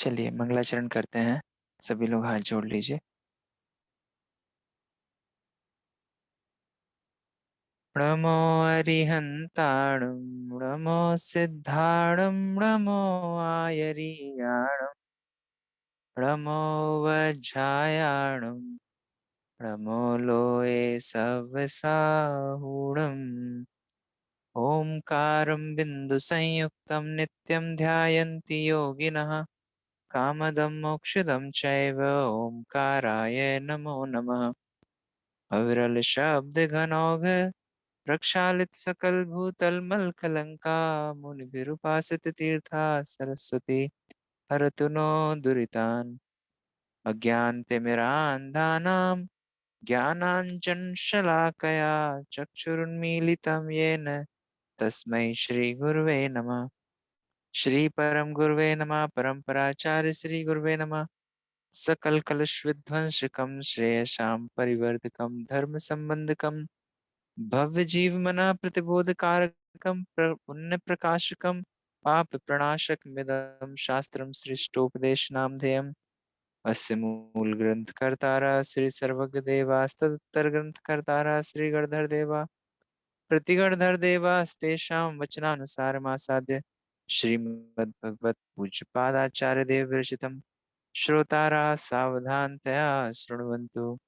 चलिए मंगलाचरण करते हैं। सभी लोग हाथ जोड़ लीजिए। नमो अरिहंताणं नमो सिद्धाणं नमो आयरियाणं नमो वज्रायाणं नमो लोये सवसाहूणम् ओंकारं बिन्दुसंयुक्तं नित्यं ध्यायन्ति योगिनः कामदं मोक्षदं चैव ओंकाराय नमो नमः। अविरल शब्द घनौघ प्रक्षालित सकल भूतल मल कलंका मुनि विरूपासित तीर्था सरस्वती हरतु नो दुरितान् अज्ञानतिमिरान्धानां ज्ञानाञ्जन शलाकया चक्षुरुन्मीलितं येन तस्मै श्री गुरुवे नमः। श्री परम गुरुवे नमः। परम्पराचार्य श्री गुरुवे नमः। सकल कलुष विध्वंसकम श्रेयसां परिवर्धकम धर्म संबंधकम भव्य जीवमना प्रतिबोधकारकम पुण्य प्रकाशकम पाप प्रणाशक मिदं शास्त्रम सृष्टोपदेशनामधेयम् अस्य मूल ग्रंथ कर्तारा श्री सर्वज्ञ देवास्तदुत्तर ग्रंथ कर्तारा श्री गणधर देवा प्रतिगणधर देवास्तेषां वचनानुसारमासाद्य श्रीमद्भगवत पूज्यपादाचार्य देव विरचितम् श्रोतारा सावधानतया शृण्वन्तु।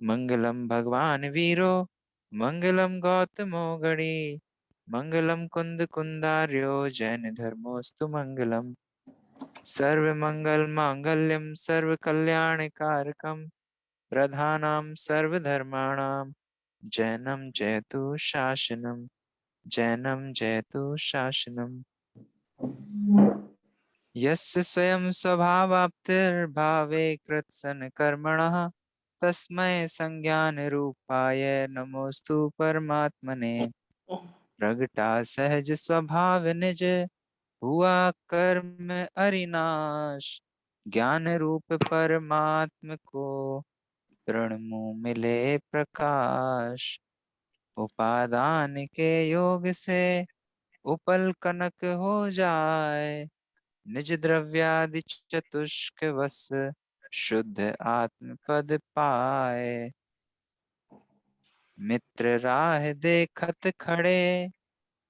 मंगलम भगवान वीरो मंगलम गौतमो गणी मंगलम कुंद कुंदार्यो जैन धर्मोस्तु मंगलम सर्व मंगल मांगल्यम सर्व कल्याणकारकम प्रधानाम सर्वधर्माणाम जैनम जयतु शासनम जैनम जयतु शासनम। यस्य स्वयं स्वभावाप्तिर्भावे कृत्सन कर्मणः तस्मै संज्ञानरूपाय नमोस्तु परमात्मने। प्रगटा सहज स्वभाव निज हुआ कर्म अरिनाश ज्ञान रूप परमात्म को प्रणमु मिले प्रकाश। उपादान के योग से उपल कनक हो जाए निज द्रव्यादि चतुष्क वस शुद्ध आत्म पद पाए। मित्र राह देखत खड़े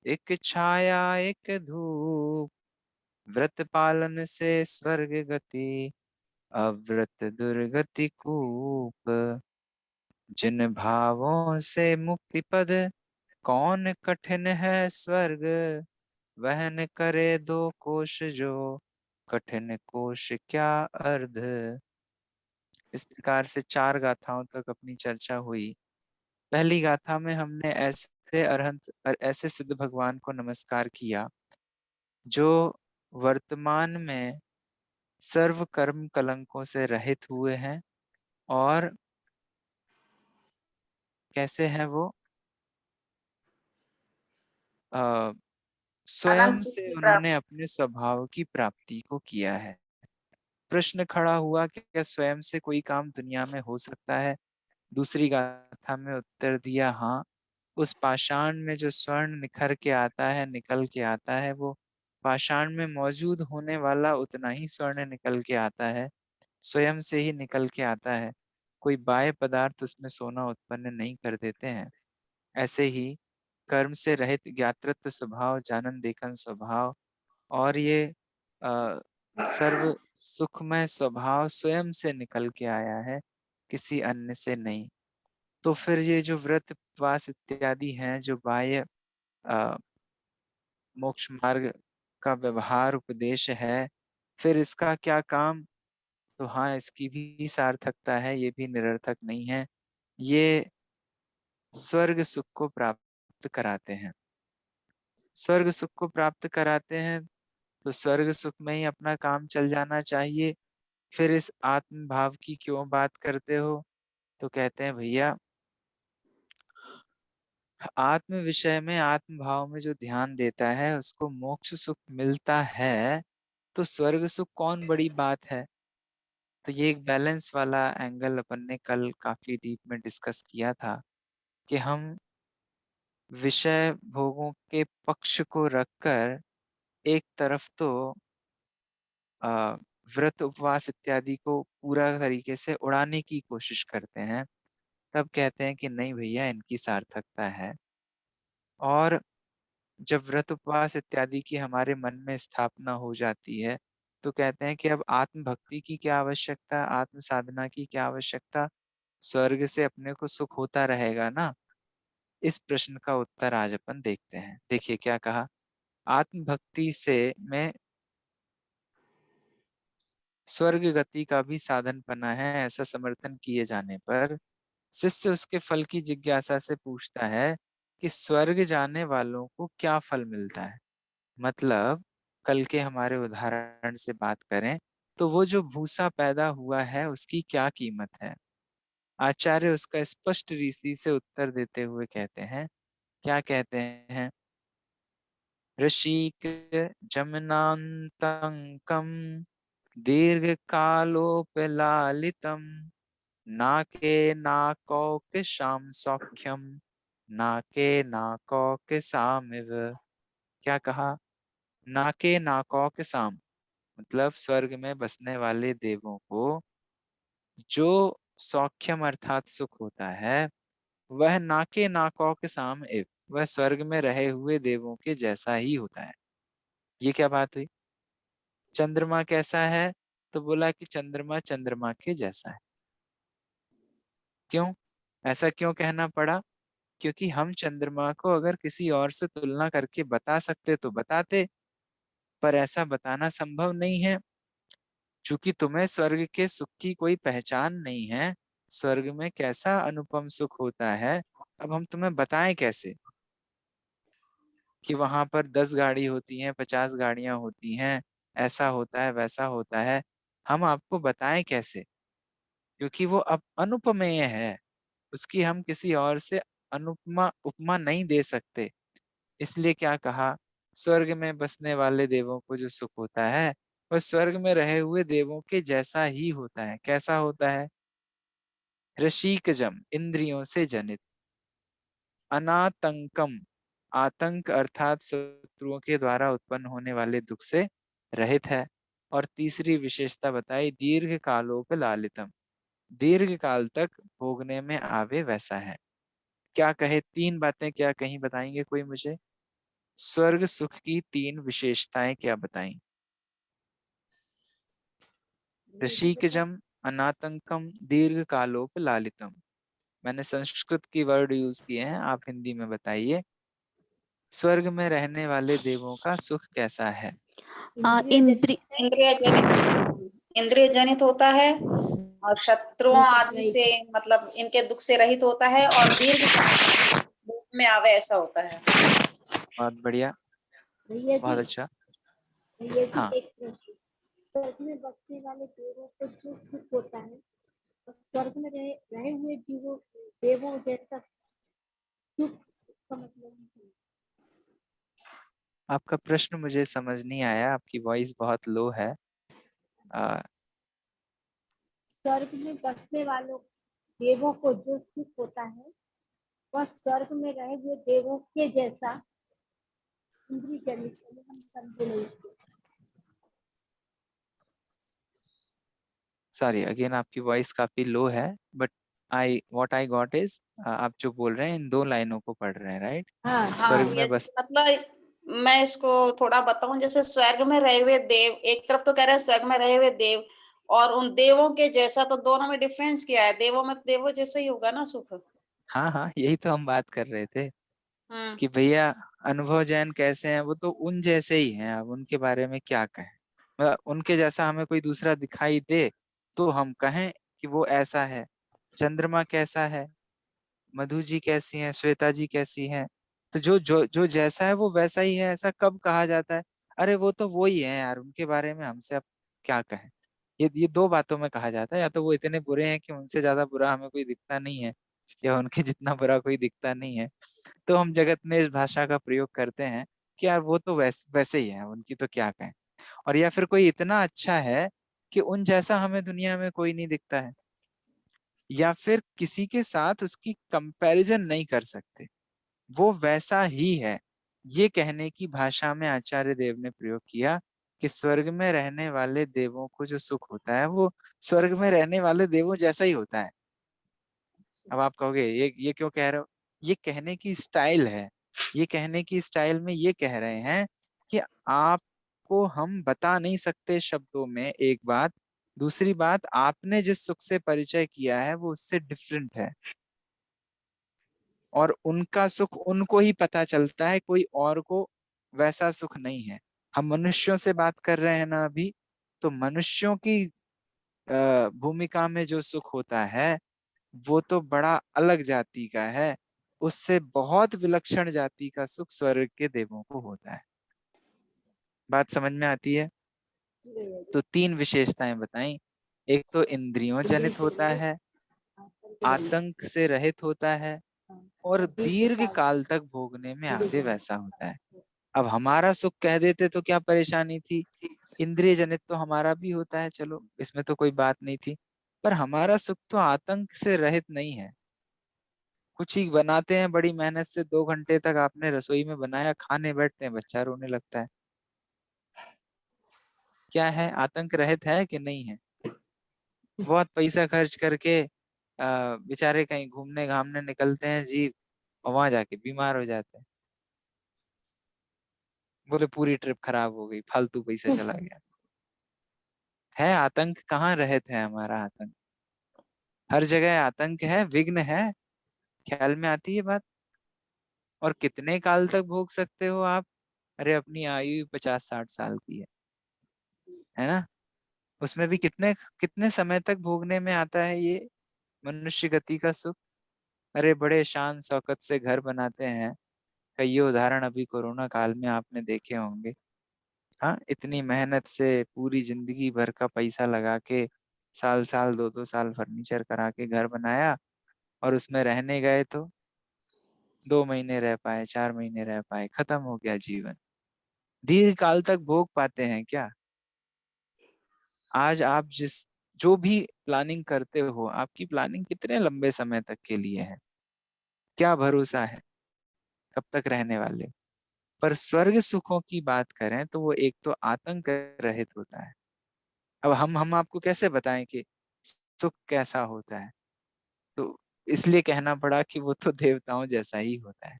एक छाया एक धूप व्रत पालन से स्वर्ग गति अव्रत दुर्गति कूप। जिन भावों से मुक्ति पद कौन कठिन है स्वर्ग वहन करे दो कोश जो कठिन कोश क्या अर्ध। इस प्रकार से 4 गाथाओं तक अपनी चर्चा हुई। पहली गाथा में हमने ऐसे अरहंत और ऐसे सिद्ध भगवान को नमस्कार किया जो वर्तमान में सर्व कर्म कलंकों से रहित हुए हैं। और कैसे हैं वो? अ, स्वयं अनंत सुख से की उन्होंने प्राप्ति। अपने स्वभाव की प्राप्ति को किया है। प्रश्न खड़ा हुआ कि क्या स्वयं से कोई काम दुनिया में हो सकता है? दूसरी गाथा में उत्तर दिया हाँ। उस पाषाण में जो स्वर्ण निखर के आता है निकल के आता है वो पाषाण में मौजूद होने वाला उतना ही स्वर्ण निकल के आता है, स्वयं से ही निकल के आता है। कोई बाह्य पदार्थ उसमें सोना उत्पन्न नहीं कर देते हैं। ऐसे ही कर्म से रहित ज्ञातृत्व स्वभाव जानन देखन स्वभाव और ये अ, सर्व सुखमय स्वभाव स्वयं से निकल के आया है, किसी अन्य से नहीं। तो फिर ये जो व्रत उपवास इत्यादि हैं जो बाह्य अ, मोक्ष मार्ग का व्यवहार उपदेश है, फिर इसका क्या काम? तो हाँ, इसकी भी सार्थकता है, ये भी निरर्थक नहीं है। ये स्वर्ग सुख को प्राप्त कराते हैं। स्वर्ग सुख को प्राप्त कराते हैं तो स्वर्ग सुख में ही अपना काम चल जाना चाहिए। फिर इस आत्म भाव की क्यों बात करते हो? तो कहते हैं भैया आत्म विषय में आत्म भाव में जो ध्यान देता है उसको मोक्ष सुख मिलता है, तो स्वर्ग सुख कौन बड़ी बात है। तो ये एक बैलेंस वाला एंगल अपन ने कल काफी डीप में डिस्कस किया था कि हम विषय भोगों के पक्ष को रखकर एक तरफ तो व्रत उपवास इत्यादि को पूरा तरीके से उड़ाने की कोशिश करते हैं, तब कहते हैं कि नहीं भैया, इनकी सार्थकता है। और जब व्रत उपवास इत्यादि की हमारे मन में स्थापना हो जाती है, तो कहते हैं कि अब आत्म भक्ति की क्या आवश्यकता, आत्म साधना की क्या आवश्यकता, स्वर्ग से अपने को सुख होता रहेगा ना। इस प्रश्न का उत्तर आज अपन देखते हैं। देखिए क्या कहा, आत्म भक्ति से मैं स्वर्ग गति का भी साधन बना है, ऐसा समर्थन किए जाने पर शिष्य उसके फल की जिज्ञासा से पूछता है कि स्वर्ग जाने वालों को क्या फल मिलता है। मतलब कल के हमारे उदाहरण से बात करें तो वो जो भूसा पैदा हुआ है उसकी क्या कीमत है। आचार्य उसका स्पष्ट रीति से उत्तर देते हुए कहते हैं, क्या कहते हैं, ऋषिक जमनांतकम दीर्घ कालोपलालितम नाके नाकौकशाम सौख्यम नाके नाकौकसामिव। क्या कहा, नाके नाकौकसाम, मतलब स्वर्ग में बसने वाले देवों को जो सौख्यम अर्थात सुख होता है, वह नाके नाकौकसाम इव, वह स्वर्ग में रहे हुए देवों के जैसा ही होता है। ये क्या बात हुई। चंद्रमा कैसा है, तो बोला कि चंद्रमा चंद्रमा के जैसा है। क्यों, ऐसा क्यों कहना पड़ा, क्योंकि हम चंद्रमा को अगर किसी और से तुलना करके बता सकते तो बताते, पर ऐसा बताना संभव नहीं है। चूंकि तुम्हें स्वर्ग के सुख की कोई पहचान नहीं है, स्वर्ग में कैसा अनुपम सुख होता है, अब हम तुम्हें बताएं कैसे कि वहां पर 10 गाड़ी होती हैं, 50 गाड़ियां होती हैं, ऐसा होता है वैसा होता है, हम आपको बताएं कैसे, क्योंकि वो अब अनुपमेय है, उसकी हम किसी और से अनुपमा उपमा नहीं दे सकते। इसलिए क्या कहा, स्वर्ग में बसने वाले देवों को जो सुख होता है वह स्वर्ग में रहे हुए देवों के जैसा ही होता है। कैसा होता है, रशीकजम, इंद्रियों से जनित, अनातंकम, आतंक अर्थात शत्रुओं के द्वारा उत्पन्न होने वाले दुख से रहित है। और तीसरी विशेषता बताई, दीर्घ कालोप लालितम, दीर्घ काल तक भोगने में आवे वैसा है। क्या कहे, तीन बातें क्या कहीं बताएंगे कोई मुझे, स्वर्ग सुख की तीन विशेषताएं क्या बताई। ये भी बता। ऋषिकजम, अनातंकम, दीर्घ कालोप लालितम। मैंने संस्कृत की वर्ड यूज किए हैं, आप हिंदी में बताइए, स्वर्ग में रहने वाले देवों का सुख कैसा है। इंद्रिय जनित, इंद्रिय जनित होता है और शत्रुओं आदि से मतलब इनके दुख से रहित होता है और दीर्घ रूप में आवे ऐसा होता है। बहुत बढ़िया, भैया जी, बहुत अच्छा। भैया जी हाँ, एक प्रश्न, स्वर्ग में बसने वाले देवों को जो सुख होता है और स्वर्ग में रहे हुए जीवों देवों जैसा सुख, इसका मतलब नहीं। आपका प्रश्न मुझे समझ नहीं आया, आपकी वॉइस बहुत लो है। आ, स्वर्ग में बसने वालों देवों को जो सुख होता है वह स्वर्ग में रहे हुए देवों के जैसा इंद्रिय जनित, हम समझे नहीं इसको। सॉरी अगेन, आपकी वॉइस काफी लो है, but I what I got is, आप जो बोल रहे हैं इन दो लाइनों को पढ़ रहे हैं, राइट। हाँ स्वर्ग हाँ, में ये बस, मतलब मैं इसको थोड़ा बताऊं, जैसे स्वर्ग में रहे हुए देव, एक तरफ तो कह रहे हैं स्वर्ग में रहे हुए देव और उन देवों के जैसा, तो दोनों में डिफरेंस क्या है, देवों में देवों जैसा ही होगा ना सुख। हाँ हाँ, यही तो हम बात कर रहे थे हम्म। कि भैया अनुभव जैन कैसे हैं, वो तो उन जैसे ही हैं, अब उनके बारे में क्या कहें। मतलब उनके जैसा हमें कोई दूसरा दिखाई दे तो हम कहें कि वो ऐसा है। चंद्रमा कैसा है, मधु जी कैसी हैं, श्वेता जी कैसी हैं, तो जो जो जो जैसा है वो वैसा ही है, ऐसा कब कहा जाता है। अरे वो तो वो ही है यार, उनके बारे में हमसे अब क्या कहें। ये दो बातों में कहा जाता है, या तो वो इतने बुरे हैं कि उनसे ज्यादा बुरा हमें कोई दिखता नहीं है, या उनके जितना बुरा कोई दिखता नहीं है। तो हम जगत में इस भाषा का प्रयोग करते हैं कि यार वो तो वैसे ही है, उनकी तो क्या कहें। और या फिर कोई इतना अच्छा है कि उन जैसा हमें दुनिया में कोई नहीं दिखता है, या फिर किसी के साथ उसकी कंपैरिजन नहीं कर सकते, वो वैसा ही है, ये कहने की भाषा में आचार्य देव ने प्रयोग किया कि स्वर्ग में रहने वाले देवों को जो सुख होता है वो स्वर्ग में रहने वाले देवों जैसा ही होता है। अब आप कहोगे ये क्यों कह रहे हो? ये कहने की स्टाइल है। ये कहने की स्टाइल में ये कह रहे हैं कि आपको हम बता नहीं सकते शब्दों में, एक बात। दूसरी बात, आपने जिस सुख से परिचय किया है वो उससे डिफरेंट है, और उनका सुख उनको ही पता चलता है, कोई और को वैसा सुख नहीं है। हम मनुष्यों से बात कर रहे हैं ना अभी, तो मनुष्यों की भूमिका में जो सुख होता है वो तो बड़ा अलग जाति का है। उससे बहुत विलक्षण जाति का सुख स्वर्ग के देवों को होता है। बात समझ में आती है? तो तीन विशेषताएं बताई। एक तो इंद्रियों जनित होता है, आतंक से रहित होता है, और दीर्घ काल तक भोगने में आवे वैसा होता है। अब हमारा सुख कह देते तो क्या परेशानी थी? इंद्रिय जनित तो हमारा भी होता है, चलो इसमें तो कोई बात नहीं थी। पर हमारा सुख तो आतंक से रहित नहीं है। कुछ ही बनाते हैं बड़ी मेहनत से, 2 घंटे तक आपने रसोई में बनाया, खाने बैठते हैं बच्चा रोने लगता है। क्या है? आतंक रहित है कि नहीं है? बहुत पैसा खर्च करके बेचारे कहीं घूमने घामने निकलते हैं जी, और वहां जाके बीमार हो जाते हैं। बोले पूरी ट्रिप खराब हो गई, फालतू पैसा चला गया। है आतंक कहाँ रहित है हमारा आतंक? हर जगह आतंक है, विघ्न है। ख्याल में आती है बात? और कितने काल तक भोग सकते हो आप? अरे अपनी आयु 50-60 साल की है ना? उसमें भी कितने कितने समय तक भोगने में आता है ये मनुष्य गति का सुख? अरे बड़े शान शौकत से घर बनाते हैं। कई उदाहरण अभी कोरोना काल में आपने देखे होंगे। हाँ, इतनी मेहनत से पूरी जिंदगी भर का पैसा लगा के साल साल 2-2 साल फर्नीचर करा के घर बनाया, और उसमें रहने गए तो 2 महीने रह पाए, 4 महीने रह पाए, खत्म हो गया जीवन। दीर्घ काल तक भोग पाते हैं क्या? आज आप जिस जो भी प्लानिंग करते हो, आपकी प्लानिंग कितने लंबे समय तक के लिए है? क्या भरोसा है कब तक रहने वाले? पर स्वर्ग सुखों की बात करें तो वो एक तो आतंक रहित होता है। अब हम आपको कैसे बताएं कि सुख कैसा होता है? तो इसलिए कहना पड़ा कि वो तो देवताओं जैसा ही होता है,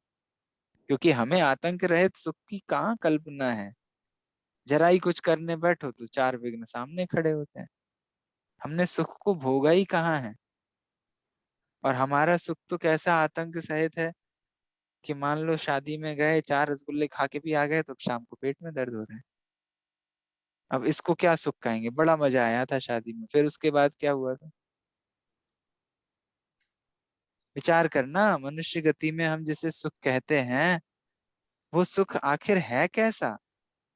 क्योंकि हमें आतंक रहित सुख की कहाँ कल्पना है। जरा ही कुछ करने बैठो तो चार विघ्न सामने खड़े होते हैं। हमने सुख को भोगा ही कहाँ है? और हमारा सुख तो कैसा आतंक सहित है कि मान लो शादी में गए, 4 रसगुल्ले खा के भी आ गए तो शाम को पेट में दर्द हो रहा है। अब इसको क्या सुख कहेंगे? बड़ा मजा आया था शादी में, फिर उसके बाद क्या हुआ था? विचार करना, मनुष्य गति में हम जिसे सुख कहते हैं वो सुख आखिर है कैसा?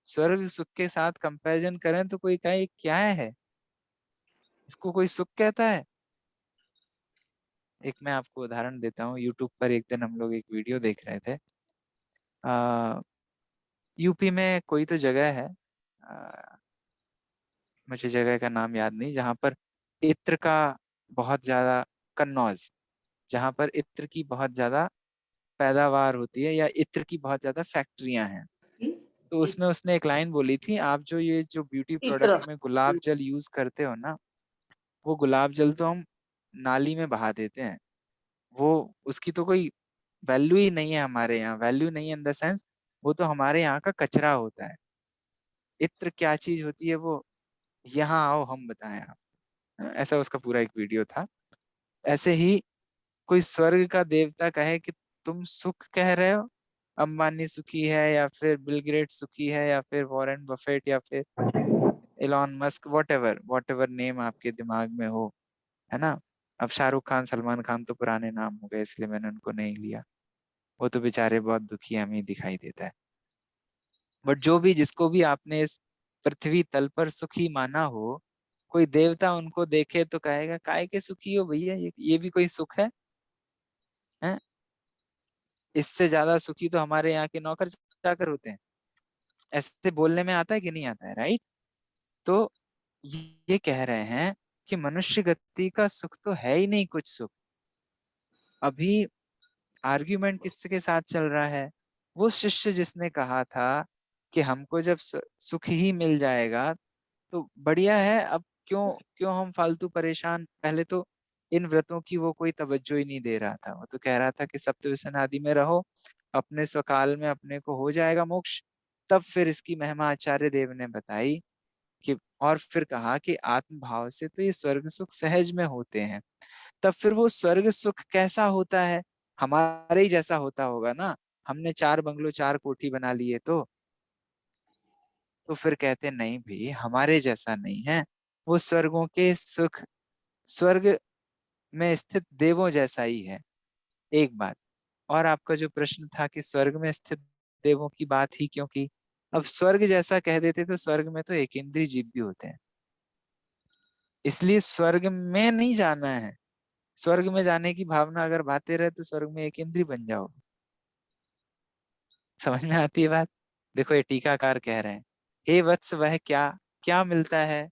स्वर्ग सुख के साथ कंपैरिजन करें तो कोई कहे क्या है, इसको कोई सुख कहता है? एक मैं आपको उदाहरण देता हूँ। यूट्यूब पर एक दिन हम लोग एक वीडियो देख रहे थे। आ, यूपी में कोई तो जगह है, आ, मुझे जगह का नाम याद नहीं, जहाँ पर इत्र का बहुत ज्यादा, कन्नौज, जहाँ पर इत्र की बहुत ज्यादा पैदावार होती है, या इत्र की बहुत ज्यादा फैक्ट्रियां हैं। तो उसमें उसने एक लाइन बोली थी, आप जो ये जो ब्यूटी इस प्रोडक्ट तरह। में गुलाब जल यूज करते हो ना, वो गुलाब जल तो हम नाली में बहा देते हैं। वो उसकी तो कोई वैल्यू ही नहीं है हमारे यहाँ। वैल्यू नहीं इन द सेंस, वो तो हमारे यहाँ का कचरा होता है। इत्र क्या चीज होती है वो, यहाँ आओ हम बताएं आप। ऐसा उसका पूरा एक वीडियो था। ऐसे ही कोई स्वर्ग का देवता कहे कि तुम सुख कह रहे हो, अंबानी सुखी है, या फिर बिल गेट्स सुखी है, या फिर वॉरेन बफेट, या फिर Elon Musk, what ever name आपके दिमाग में हो, है ना? अब शाहरुख खान, सलमान खान तो पुराने नाम हो गए, इसलिए मैंने उनको नहीं लिया। वो तो बेचारे बहुत दुखी हमें दिखाई देता है। बट जो भी, जिसको भी आपने इस पृथ्वी तल पर सुखी माना हो, कोई देवता उनको देखे तो कहेगा काय के सुखी हो भैया, ये भी कोई सुख है? इससे ज्यादा सुखी तो हमारे यहाँ के नौकर चाकर होते हैं। ऐसे बोलने में आता है कि नहीं आता है? राइट? तो ये कह रहे हैं कि मनुष्य गति का सुख तो है ही नहीं कुछ सुख। अभी आर्ग्यूमेंट किसके साथ चल रहा है? वो शिष्य जिसने कहा था कि हमको जब सुख ही मिल जाएगा तो बढ़िया है। अब क्यों क्यों हम फालतू परेशान। पहले तो इन व्रतों की वो कोई तवज्जो ही नहीं दे रहा था, वो तो कह रहा था कि सप्तव्यसन आदि में रहो, अपने स्वकाल में अपने को हो जाएगा मोक्ष। तब फिर इसकी महिमा आचार्य देव ने बताई कि, और फिर कहा कि आत्म भाव से तो ये स्वर्ग सुख सहज में होते हैं। तब फिर वो स्वर्ग सुख कैसा होता है, हमारे ही जैसा होता होगा ना। हमने 4 बंगलो 4 कोठी बना लिए तो फिर कहते नहीं भाई हमारे जैसा नहीं है, वो स्वर्गों के सुख स्वर्ग में स्थित देवों जैसा ही है। एक बात। और आपका जो प्रश्न था कि स्वर्ग में स्थित देवों की बात ही क्यों की, अब स्वर्ग जैसा कह देते तो स्वर्ग में तो एक इंद्रिय जीव भी होते हैं, इसलिए स्वर्ग में नहीं जाना है। स्वर्ग में जाने की भावना अगर भाते रहे तो स्वर्ग में एक इंद्रिय बन जाओ। समझ में आती है बात। देखो ये टीकाकार कह रहे हैं, हे वत्स वह क्या क्या मिलता है,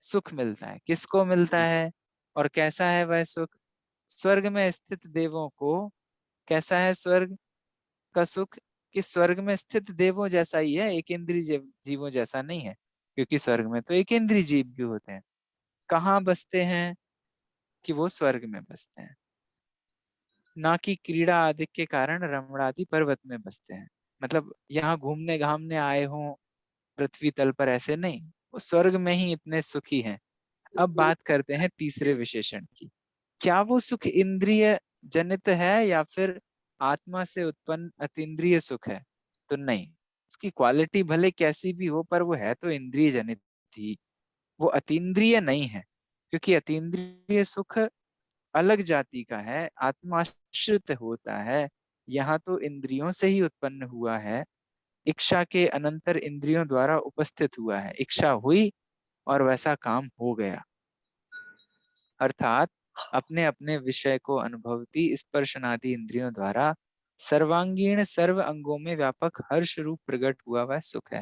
सुख मिलता है। किसको मिलता है और कैसा है वह सुख? स्वर्ग में स्थित देवों को। कैसा है स्वर्ग का सुख? कि स्वर्ग में स्थित देवों जैसा ही है, एक इंद्रिय जीवों जैसा नहीं है, क्योंकि स्वर्ग में तो एक इंद्रिय जीव भी होते हैं। कहाँ बसते हैं? कि वो स्वर्ग में बसते हैं, ना कि क्रीड़ा आदि के कारण रमणादि पर्वत में बसते हैं। मतलब यहाँ घूमने घामने आए हों पृथ्वी तल पर, ऐसे नहीं, वो स्वर्ग में ही इतने सुखी हैं। अब बात करते हैं तीसरे विशेषण की। क्या वो सुख इंद्रिय जनित है या फिर आत्मा से उत्पन्न अतीन्द्रिय सुख है? तो नहीं, उसकी क्वालिटी भले कैसी भी हो पर वो है तो इंद्रिय जनित ही, वो अतीन्द्रिय नहीं है। क्योंकि अतीन्द्रिय सुख अलग जाति का है, आत्माश्रित होता है। यहाँ तो इंद्रियों से ही उत्पन्न हुआ है, इच्छा के अनंतर इंद्रियों द्वारा उपस्थित हुआ है। इच्छा हुई और वैसा काम हो गया, अर्थात अपने अपने विषय को अनुभवती स्पर्शनादि इंद्रियों द्वारा सर्वांगीण सर्व अंगों में व्यापक हर्ष रूप प्रकट हुआ वह सुख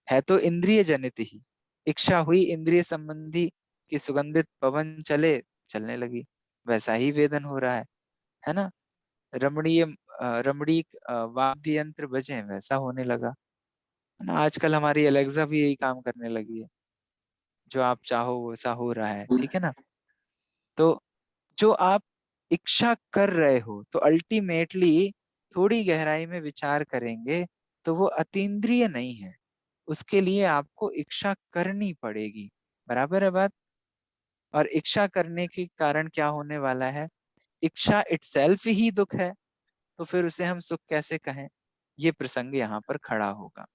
है तो इंद्रिय जनित ही। इच्छा हुई इंद्रिय संबंधी कि सुगंधित पवन चले, चलने लगी, वैसा ही वेदन हो रहा है ना। रमणीय रमणीक वाद्य यंत्र बजे, वैसा होने लगा, है ना। आजकल हमारी अलेक्सा भी यही काम करने लगी है, जो आप चाहो वैसा हो रहा है, ठीक है ना। तो जो आप इच्छा कर रहे हो तो अल्टीमेटली थोड़ी गहराई में विचार करेंगे तो वो अतीन्द्रिय नहीं है, उसके लिए आपको इच्छा करनी पड़ेगी। बराबर है बात। और इच्छा करने के कारण क्या होने वाला है? इच्छा इटसेल्फ ही दुख है, तो फिर उसे हम सुख कैसे कहें? ये प्रसंग यहाँ पर खड़ा होगा,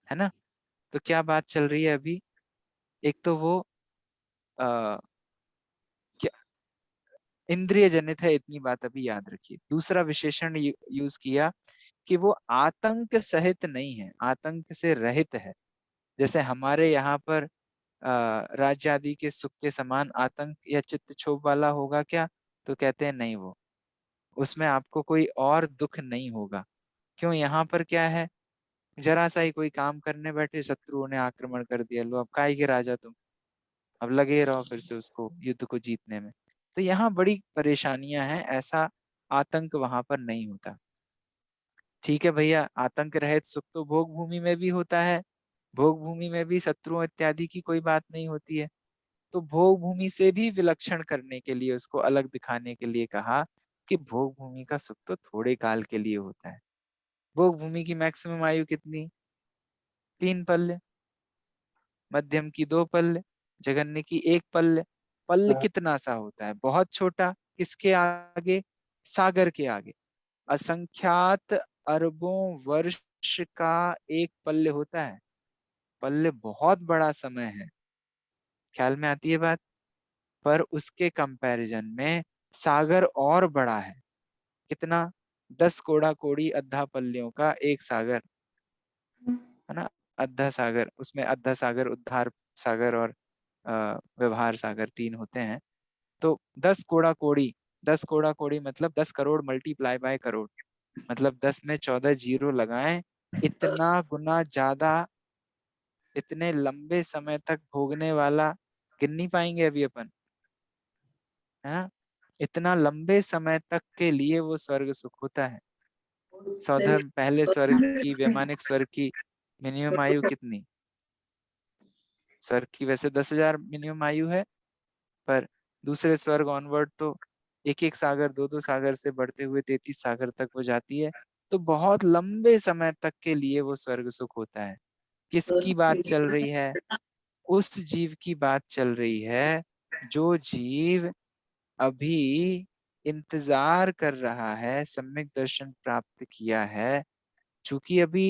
है ना। तो क्या बात चल रही है अभी? एक तो वो आ, इंद्रिय जनित है, इतनी बात अभी याद रखिए। दूसरा विशेषण यूज किया कि वो आतंक सहित नहीं है, आतंक से रहित है। जैसे हमारे यहाँ पर राज्य आदि के सुख के समान आतंक या चित्त क्षोभ वाला होगा क्या? तो कहते हैं नहीं, वो उसमें आपको कोई और दुख नहीं होगा। क्यों? यहाँ पर क्या है, जरा सा ही कोई काम करने बैठे शत्रुओं ने आक्रमण कर दिया, लो अब काय के राजा तुम, अब लगे रहो फिर से उसको युद्ध को जीतने में। तो यहाँ बड़ी परेशानियां हैं, ऐसा आतंक वहां पर नहीं होता। ठीक है भैया, आतंक रहित सुख तो भोग भूमि में भी होता है, भोग भूमि में भी शत्रुओं इत्यादि की कोई बात नहीं होती है। तो भोग भूमि से भी विलक्षण करने के लिए, उसको अलग दिखाने के लिए कहा कि भोग भूमि का सुख तो थोड़े काल के लिए होता है। भोग भूमि की मैक्सिमम आयु कितनी? 3 पल्ले। मध्यम की 2 पल्ले, जघन्य की 1 पल्ले। पल्ल कितना सा होता है? बहुत छोटा। किसके आगे? सागर के आगे। असंख्यात अरबों वर्ष का एक पल्ले होता है। पल्ले बहुत बड़ा समय है, ख्याल में आती है बात। पर उसके कंपैरिजन में सागर और बड़ा है। कितना? 10 कोड़ा कोड़ी अद्धा पल्लियों का एक सागर, है ना। अद्धा सागर, उसमें अद्धा सागर, उद्धार सागर और व्यवहार सागर, 3 होते हैं। तो 10 कोड़ा कोड़ी, 10 कोड़ा कोड़ी मतलब 10 करोड़ मल्टीप्लाई बाय करोड़, मतलब 10 में 14 जीरो लगाएं, इतना गुना ज्यादा, इतने लंबे समय तक भोगने वाला, गिन नहीं पाएंगे अभी अपन, है। इतना लंबे समय तक के लिए वो स्वर्ग सुख होता है। सौधर्म पहले स्वर्ग की, वैमानिक स्वर्ग की मिनिमम आयु कितनी? स्वर्ग की वैसे 10,000 मिनिमम आयु है, पर दूसरे स्वर्ग ऑनवर्ड तो एक एक सागर, दो दो सागर से बढ़ते हुए 33 सागर तक वो जाती है। तो बहुत लंबे समय तक के लिए वो स्वर्ग सुख होता है। किसकी बात चल रही है? उस जीव की बात चल रही है जो जीव अभी इंतजार कर रहा है, सम्यक दर्शन प्राप्त किया है। चूंकि अभी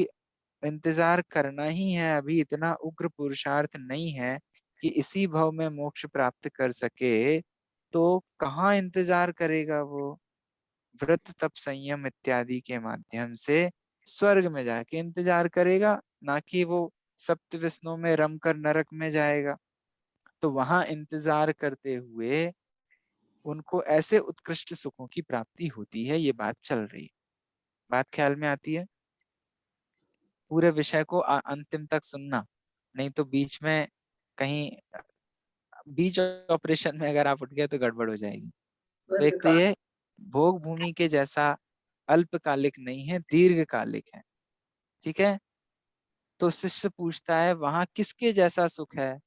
इंतजार करना ही है, अभी इतना उग्र पुरुषार्थ नहीं है कि इसी भव में मोक्ष प्राप्त कर सके, तो कहाँ इंतजार करेगा वो? व्रत तप संयम इत्यादि के माध्यम से स्वर्ग में जाके इंतजार करेगा, ना कि वो सप्त विष्णु में रमकर नरक में जाएगा। तो वहां इंतजार करते हुए उनको ऐसे उत्कृष्ट सुखों की प्राप्ति होती है, ये बात चल रही है। बात ख्याल में आती है? पूरे विषय को अंतिम तक सुनना, नहीं तो बीच में कहीं बीच ऑपरेशन में अगर आप उठ गए तो गड़बड़ हो जाएगी। तो एक तो ये भोग भूमि के जैसा अल्पकालिक नहीं है, दीर्घकालिक है। ठीक है? तो शिष्य पूछता है वहां किसके जैसा सुख है?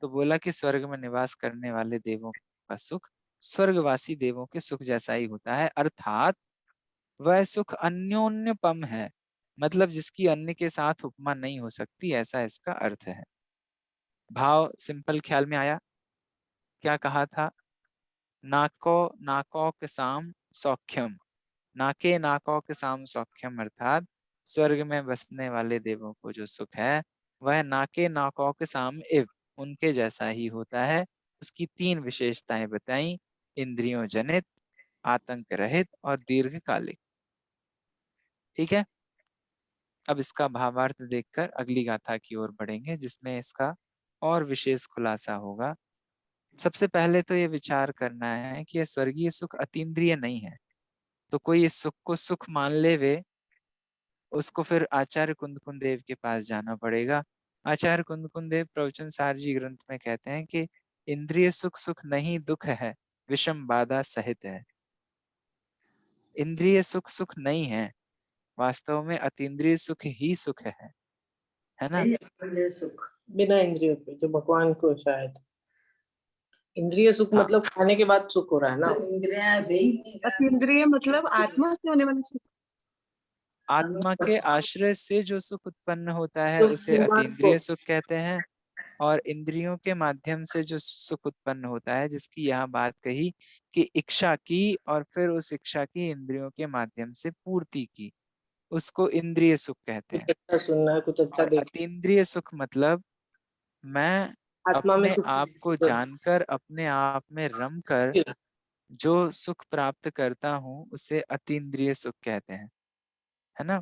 तो बोला कि स्वर्ग में निवास करने वाले देवों का सुख स्वर्गवासी देवों के सुख जैसा ही होता है, अर्थात वह सुख अन्योन्यपम है, मतलब जिसकी अन्य के साथ उपमा नहीं हो सकती, ऐसा इसका अर्थ है। भाव सिंपल ख्याल में आया? क्या कहा था? नाको नाको के साम सौख्यम, नाके नाको के साम सौख्यम, अर्थात स्वर्ग में बसने वाले देवों को जो सुख है वह नाके नाको के साम इव, उनके जैसा ही होता है। उसकी तीन विशेषताएं बताई, इंद्रियों जनित, आतंक रहित और दीर्घकालिक। ठीक है? अब इसका भावार्थ देखकर अगली गाथा की ओर बढ़ेंगे, जिसमें इसका और विशेष खुलासा होगा। सबसे पहले तो ये विचार करना है कि यह स्वर्गीय सुख अतीन्द्रिय नहीं है। तो कोई इस सुख को सुख मान ले वे, उसको फिर आचार्य कुंद देव के पास जाना पड़ेगा। आचार्य कुंद देव प्रवचन सार जी ग्रंथ में कहते हैं कि इंद्रिय सुख सुख नहीं दुख है, विषम बाधा सहित है। इंद्रिय सुख सुख नहीं है, वास्तव में अतीन्द्रिय सुख ही सुख है ना? इंद्रिय सुख बिना इंद्रियों के, जो भगवान को शायद इंद्रिय सुख हाँ, मतलब खाने के बाद सुख हो रहा है ना। अतीन्द्रिय मतलब आत्मा से होने वाला सुख। आत्मा के आश्रय से जो सुख उत्पन्न होता है तो उसे भगवान को अतीन्द्रिय सुख कहते हैं। और इंद्रियों के माध्यम से जो सुख उत्पन्न होता है, जिसकी यहाँ बात कही कि इच्छा की और फिर उस इच्छा की इंद्रियों के माध्यम से पूर्ति की, उसको इंद्रिय सुख कहते कुछ हैं। अच्छा सुनना है, कुछ अच्छा और देख, अतीन्द्रिय सुख मतलब मैं आत्मा में अपने सुख। आप को जानकर, अपने आप में रम कर जो सुख प्राप्त करता हूँ उसे अतीन्द्रिय सुख कहते हैं, है ना?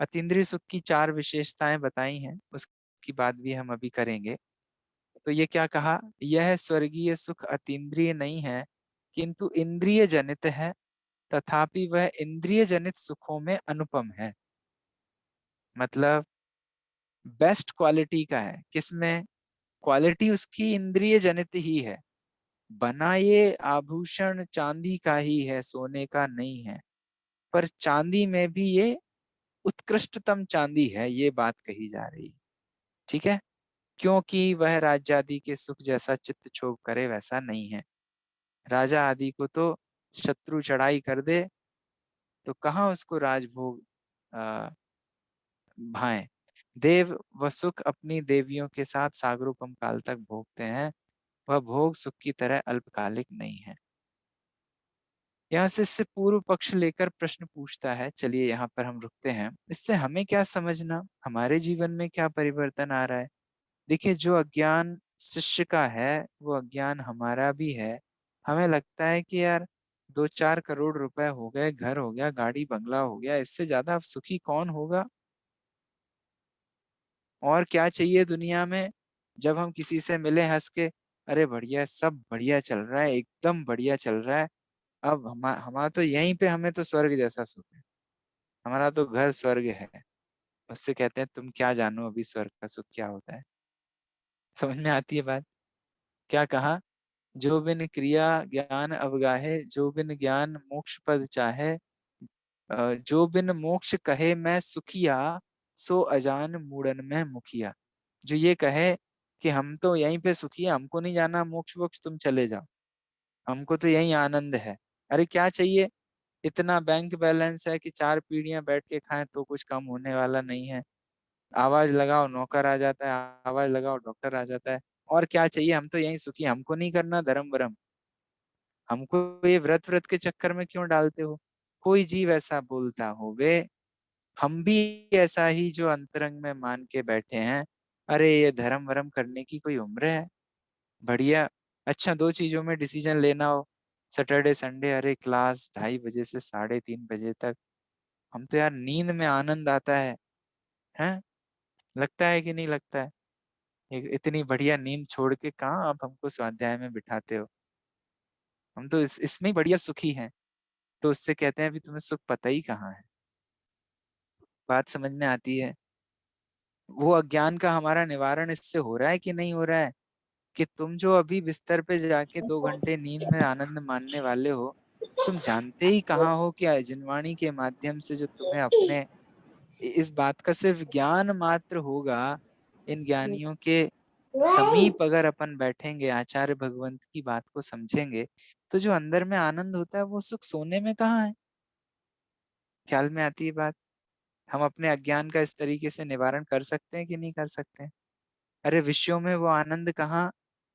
अतीन्द्रिय सुख की चार विशेषताएं बताई हैं, उसकी बात भी हम अभी करेंगे। तो ये क्या कहा? यह स्वर्गीय सुख अतीन्द्रिय नहीं है, किंतु इंद्रिय जनित है, तथापि वह इंद्रिय जनित सुखों में अनुपम है। मतलब बेस्ट क्वालिटी का है। किसमें? क्वालिटी उसकी इंद्रिय जनित ही है। बना ये आभूषण चांदी का ही है, सोने का नहीं है, पर चांदी में भी ये उत्कृष्टतम चांदी है, ये बात कही जा रही है। ठीक है? क्योंकि वह राज्य आदि के सुख जैसा चित्त क्षोभ करे वैसा नहीं है। राजा आदि को तो शत्रु चढ़ाई कर दे तो कहाँ उसको राजभोग भाए। देव व सुख अपनी देवियों के साथ सागरोपम काल तक भोगते हैं, वह भोग सुख की तरह अल्पकालिक नहीं है। यहाँ से इससे पूर्व पक्ष लेकर प्रश्न पूछता है, चलिए यहाँ पर हम रुकते हैं। इससे हमें क्या समझना, हमारे जीवन में क्या परिवर्तन आ रहा है? देखिए, जो अज्ञान शिष्य का है वो अज्ञान हमारा भी है। हमें लगता है कि यार 2-4 करोड़ रुपए हो गए, घर हो गया, गाड़ी बंगला हो गया, इससे ज्यादा अब सुखी कौन होगा? और क्या चाहिए दुनिया में? जब हम किसी से मिले हंस के, अरे बढ़िया, सब बढ़िया चल रहा है, एकदम बढ़िया चल रहा है, अब हमारा तो यहीं पे, हमें तो स्वर्ग जैसा सुख है, हमारा तो घर स्वर्ग है। उससे कहते हैं तुम क्या जानो अभी स्वर्ग का सुख क्या होता है। समझ में आती है बात? क्या कहा? जो बिन क्रिया ज्ञान अवगाहे, जो बिन ज्ञान मोक्ष पद चाहे, जो बिन मोक्ष कहे मैं सुखिया, सो अजान मूढ़न में मुखिया। जो ये कहे कि हम तो यहीं पे सुखी है, हमको नहीं जाना मोक्ष वोक्ष, तुम चले जाओ, हमको तो यही आनंद है। अरे क्या चाहिए, इतना बैंक बैलेंस है कि 4 पीढ़ियां बैठ के खाएं तो कुछ कम होने वाला नहीं है। आवाज लगाओ नौकर आ जाता है, आवाज लगाओ डॉक्टर आ जाता है। और क्या चाहिए, हम तो यही सुखी, हमको नहीं करना धर्म वरम, हमको ये व्रत व्रत के चक्कर में क्यों डालते हो। कोई जीव ऐसा बोलता हो वे, हम भी ऐसा ही जो अंतरंग में मान के बैठे हैं, अरे ये धर्म वरम करने की कोई उम्र है। बढ़िया। अच्छा, 2 चीजों में डिसीजन लेना हो, सैटरडे संडे, अरे क्लास 2:30 बजे से 3:30 बजे तक, हम तो यार नींद में आनंद आता है? लगता है कि नहीं लगता है? इतनी बढ़िया नींद छोड़ के कहाँ आप हमको स्वाध्याय में बिठाते हो। हम तो इसमें ही बढ़िया सुखी हैं। तो उससे कहते हैं अभी तुम्हें सुख पता ही कहाँ है। बात समझ में आती है? वो अज्ञान का हमारा निवारण इससे हो रहा है कि नहीं हो रहा है, कि तुम जो अभी बिस्तर पे जाके 2 घंटे नींद में आनंद मानने वाले हो, तुम जानते ही कहाँ हो कि जिनवाणी के माध्यम से जो तुम्हें अपने इस बात का सिर्फ ज्ञान मात्र होगा। इन ज्ञानियों के समीप अगर अपन बैठेंगे, आचार्य भगवंत की बात को समझेंगे, तो जो अंदर में आनंद होता है वो सुख सोने में कहाँ है। ख्याल में आती है बात? हम अपने अज्ञान का इस तरीके से निवारण कर सकते हैं कि नहीं कर सकते हैं? अरे विषयों में वो आनंद कहाँ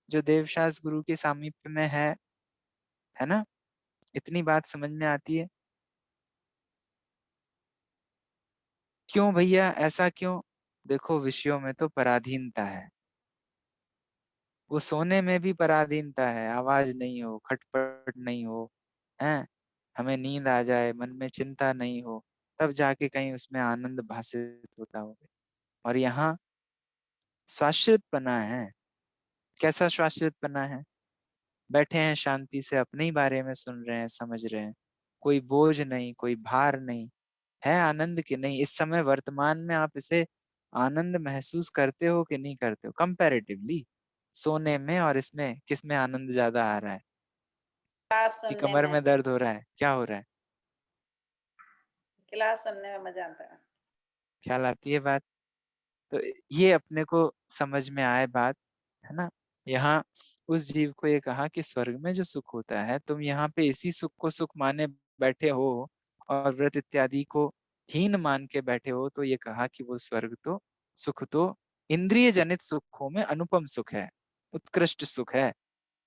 जो देवशास गुरु के सामीप्य में है ना? इतनी बात समझ में आती है? क्यों भैया, ऐसा क्यों? देखो, विषयों में तो पराधीनता है, वो सोने में भी पराधीनता है, आवाज नहीं हो, खटपट नहीं हो, हैं, हमें नींद आ जाए, मन में चिंता नहीं हो, तब जाके कहीं उसमें आनंद भासित होता हो। और यहाँ स्वाश्रितपना है। कैसा स्वाश्रितपना है? बैठे हैं शांति से, अपने ही बारे में सुन रहे हैं, समझ रहे हैं, कोई बोझ नहीं, कोई भार नहीं है। आनंद की नहीं, इस समय वर्तमान में आप इसे आनंद महसूस करते हो कि नहीं करते हो? कंपैरेटिवली सोने में और इसमें किस में आनंद ज्यादा आ रहा है? क्लास कि सुनने कमर में, में दर्द हो रहा है, क्या हो रहा है? क्लास सुनने में मजा आता है। ख्याल आती है बात? तो ये अपने को समझ में आए बात, है ना? यहाँ उस जीव को ये कहा कि स्वर्ग में जो सुख होता है, तुम यहाँ पे इसी सुख को सुख माने बैठे हो और व्रत इत्यादि को हीन मान के बैठे हो, तो ये कहा कि वो स्वर्ग तो सुख तो इंद्रिय जनित सुखों में अनुपम सुख है, उत्कृष्ट सुख है।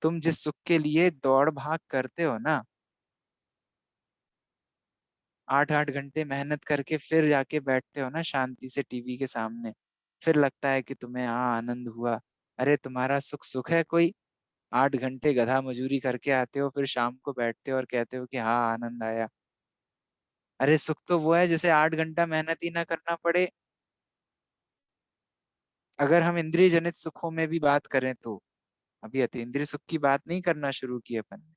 तुम जिस सुख के लिए दौड़ भाग करते हो ना, 8-8 घंटे मेहनत करके फिर जाके बैठते हो ना शांति से टीवी के सामने, फिर लगता है कि तुम्हें आनंद हुआ। अरे तुम्हारा सुख सुख है कोई? 8 घंटे गधा मजूरी करके आते हो, फिर शाम को बैठते हो और कहते हो कि हाँ आनंद आया। अरे सुख तो वो है जिसे 8 घंटा मेहनत ही ना करना पड़े। अगर हम इंद्रिय जनित सुखों में भी बात करें तो, अभी अतीन्द्रिय सुख की बात नहीं करना शुरू की अपन ने,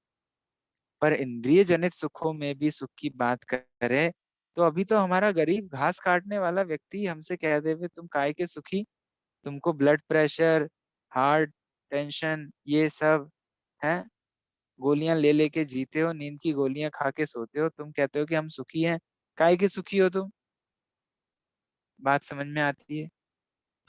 पर इंद्रिय जनित सुखों में भी सुख की बात करें, तो अभी तो हमारा गरीब घास काटने वाला व्यक्ति हमसे कह दे तुम काय के सुखी, तुमको ब्लड प्रेशर, हार्ट टेंशन, ये सब है, गोलियां ले लेके जीते हो, नींद की गोलियां खा के सोते हो, तुम कहते हो कि हम सुखी हैं। काय के सुखी हो तुम? बात समझ में आती है?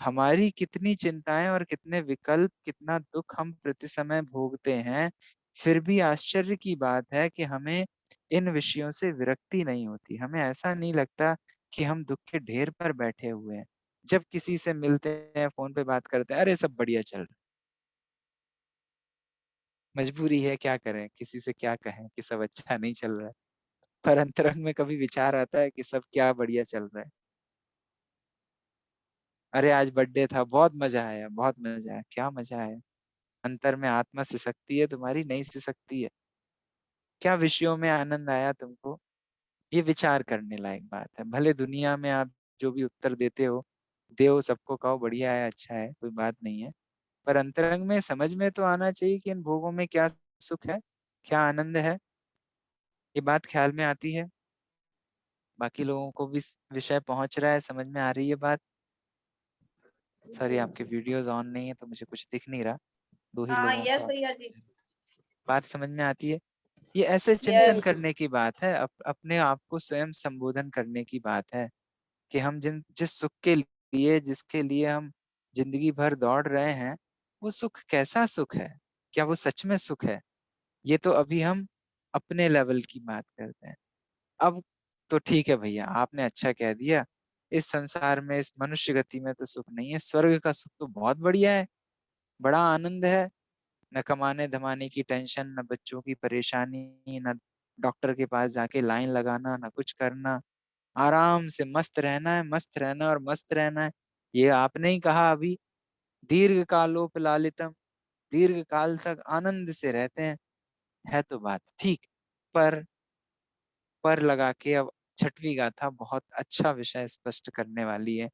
हमारी कितनी चिंताएं और कितने विकल्प, कितना दुख हम प्रति समय भोगते हैं, फिर भी आश्चर्य की बात है कि हमें इन विषयों से विरक्ति नहीं होती। हमें ऐसा नहीं लगता कि हम दुख के ढेर पर बैठे हुए हैं। जब किसी से मिलते हैं, फोन पे बात करते हैं, अरे सब बढ़िया चल रहा है। मजबूरी है, क्या करें, किसी से क्या कहें कि सब अच्छा नहीं चल रहा है। पर अंतरंग में कभी विचार आता है कि सब क्या बढ़िया चल रहा है। अरे आज बर्थडे था, बहुत मजा आया, बहुत मजा आया। क्या मजा आया? अंतर में आत्मा सिसकती है तुम्हारी, नहीं सिसकती है? क्या विषयों में आनंद आया तुमको? ये विचार करने लायक बात है। भले दुनिया में आप जो भी उत्तर देते हो, देव सबको कहो बढ़िया है, अच्छा है, कोई बात नहीं है, पर अंतरंग में समझ में तो आना चाहिए कि इन भोगों में क्या सुख है, क्या आनंद है। ये बात ख्याल में आती है? बाकी लोगों को भी विषय पहुंच रहा है, समझ में आ रही है बात? सॉरी, आपके वीडियोस ऑन नहीं है तो मुझे कुछ दिख नहीं रहा, 2 ही हाँ लोगों यस का। भैया जी। बात समझ में आती है? ये ऐसे चिंतन यह करने की बात है, अपने आप को स्वयं संबोधन करने की बात है कि हम जिस सुख के लिए, जिसके लिए हम जिंदगी भर दौड़ रहे हैं, वो सुख कैसा सुख है, क्या वो सच में सुख है? ये तो अभी हम अपने लेवल की बात करते हैं। अब तो ठीक है भैया, आपने अच्छा कह दिया, इस संसार में, इस मनुष्य गति में तो सुख नहीं है, स्वर्ग का सुख तो बहुत बढ़िया है, बड़ा आनंद है। न कमाने धमाने की टेंशन, न बच्चों की परेशानी, न डॉक्टर के पास जाके लाइन लगाना, न कुछ करना, आराम से मस्त रहना है, मस्त रहना और मस्त रहना है। ये आपने ही कहा अभी, दीर्घ कालोपलालितम, दीर्घ काल तक आनंद से रहते हैं। है तो बात ठीक, पर लगा के अब छठवीं गाथा बहुत अच्छा विषय स्पष्ट करने वाली है।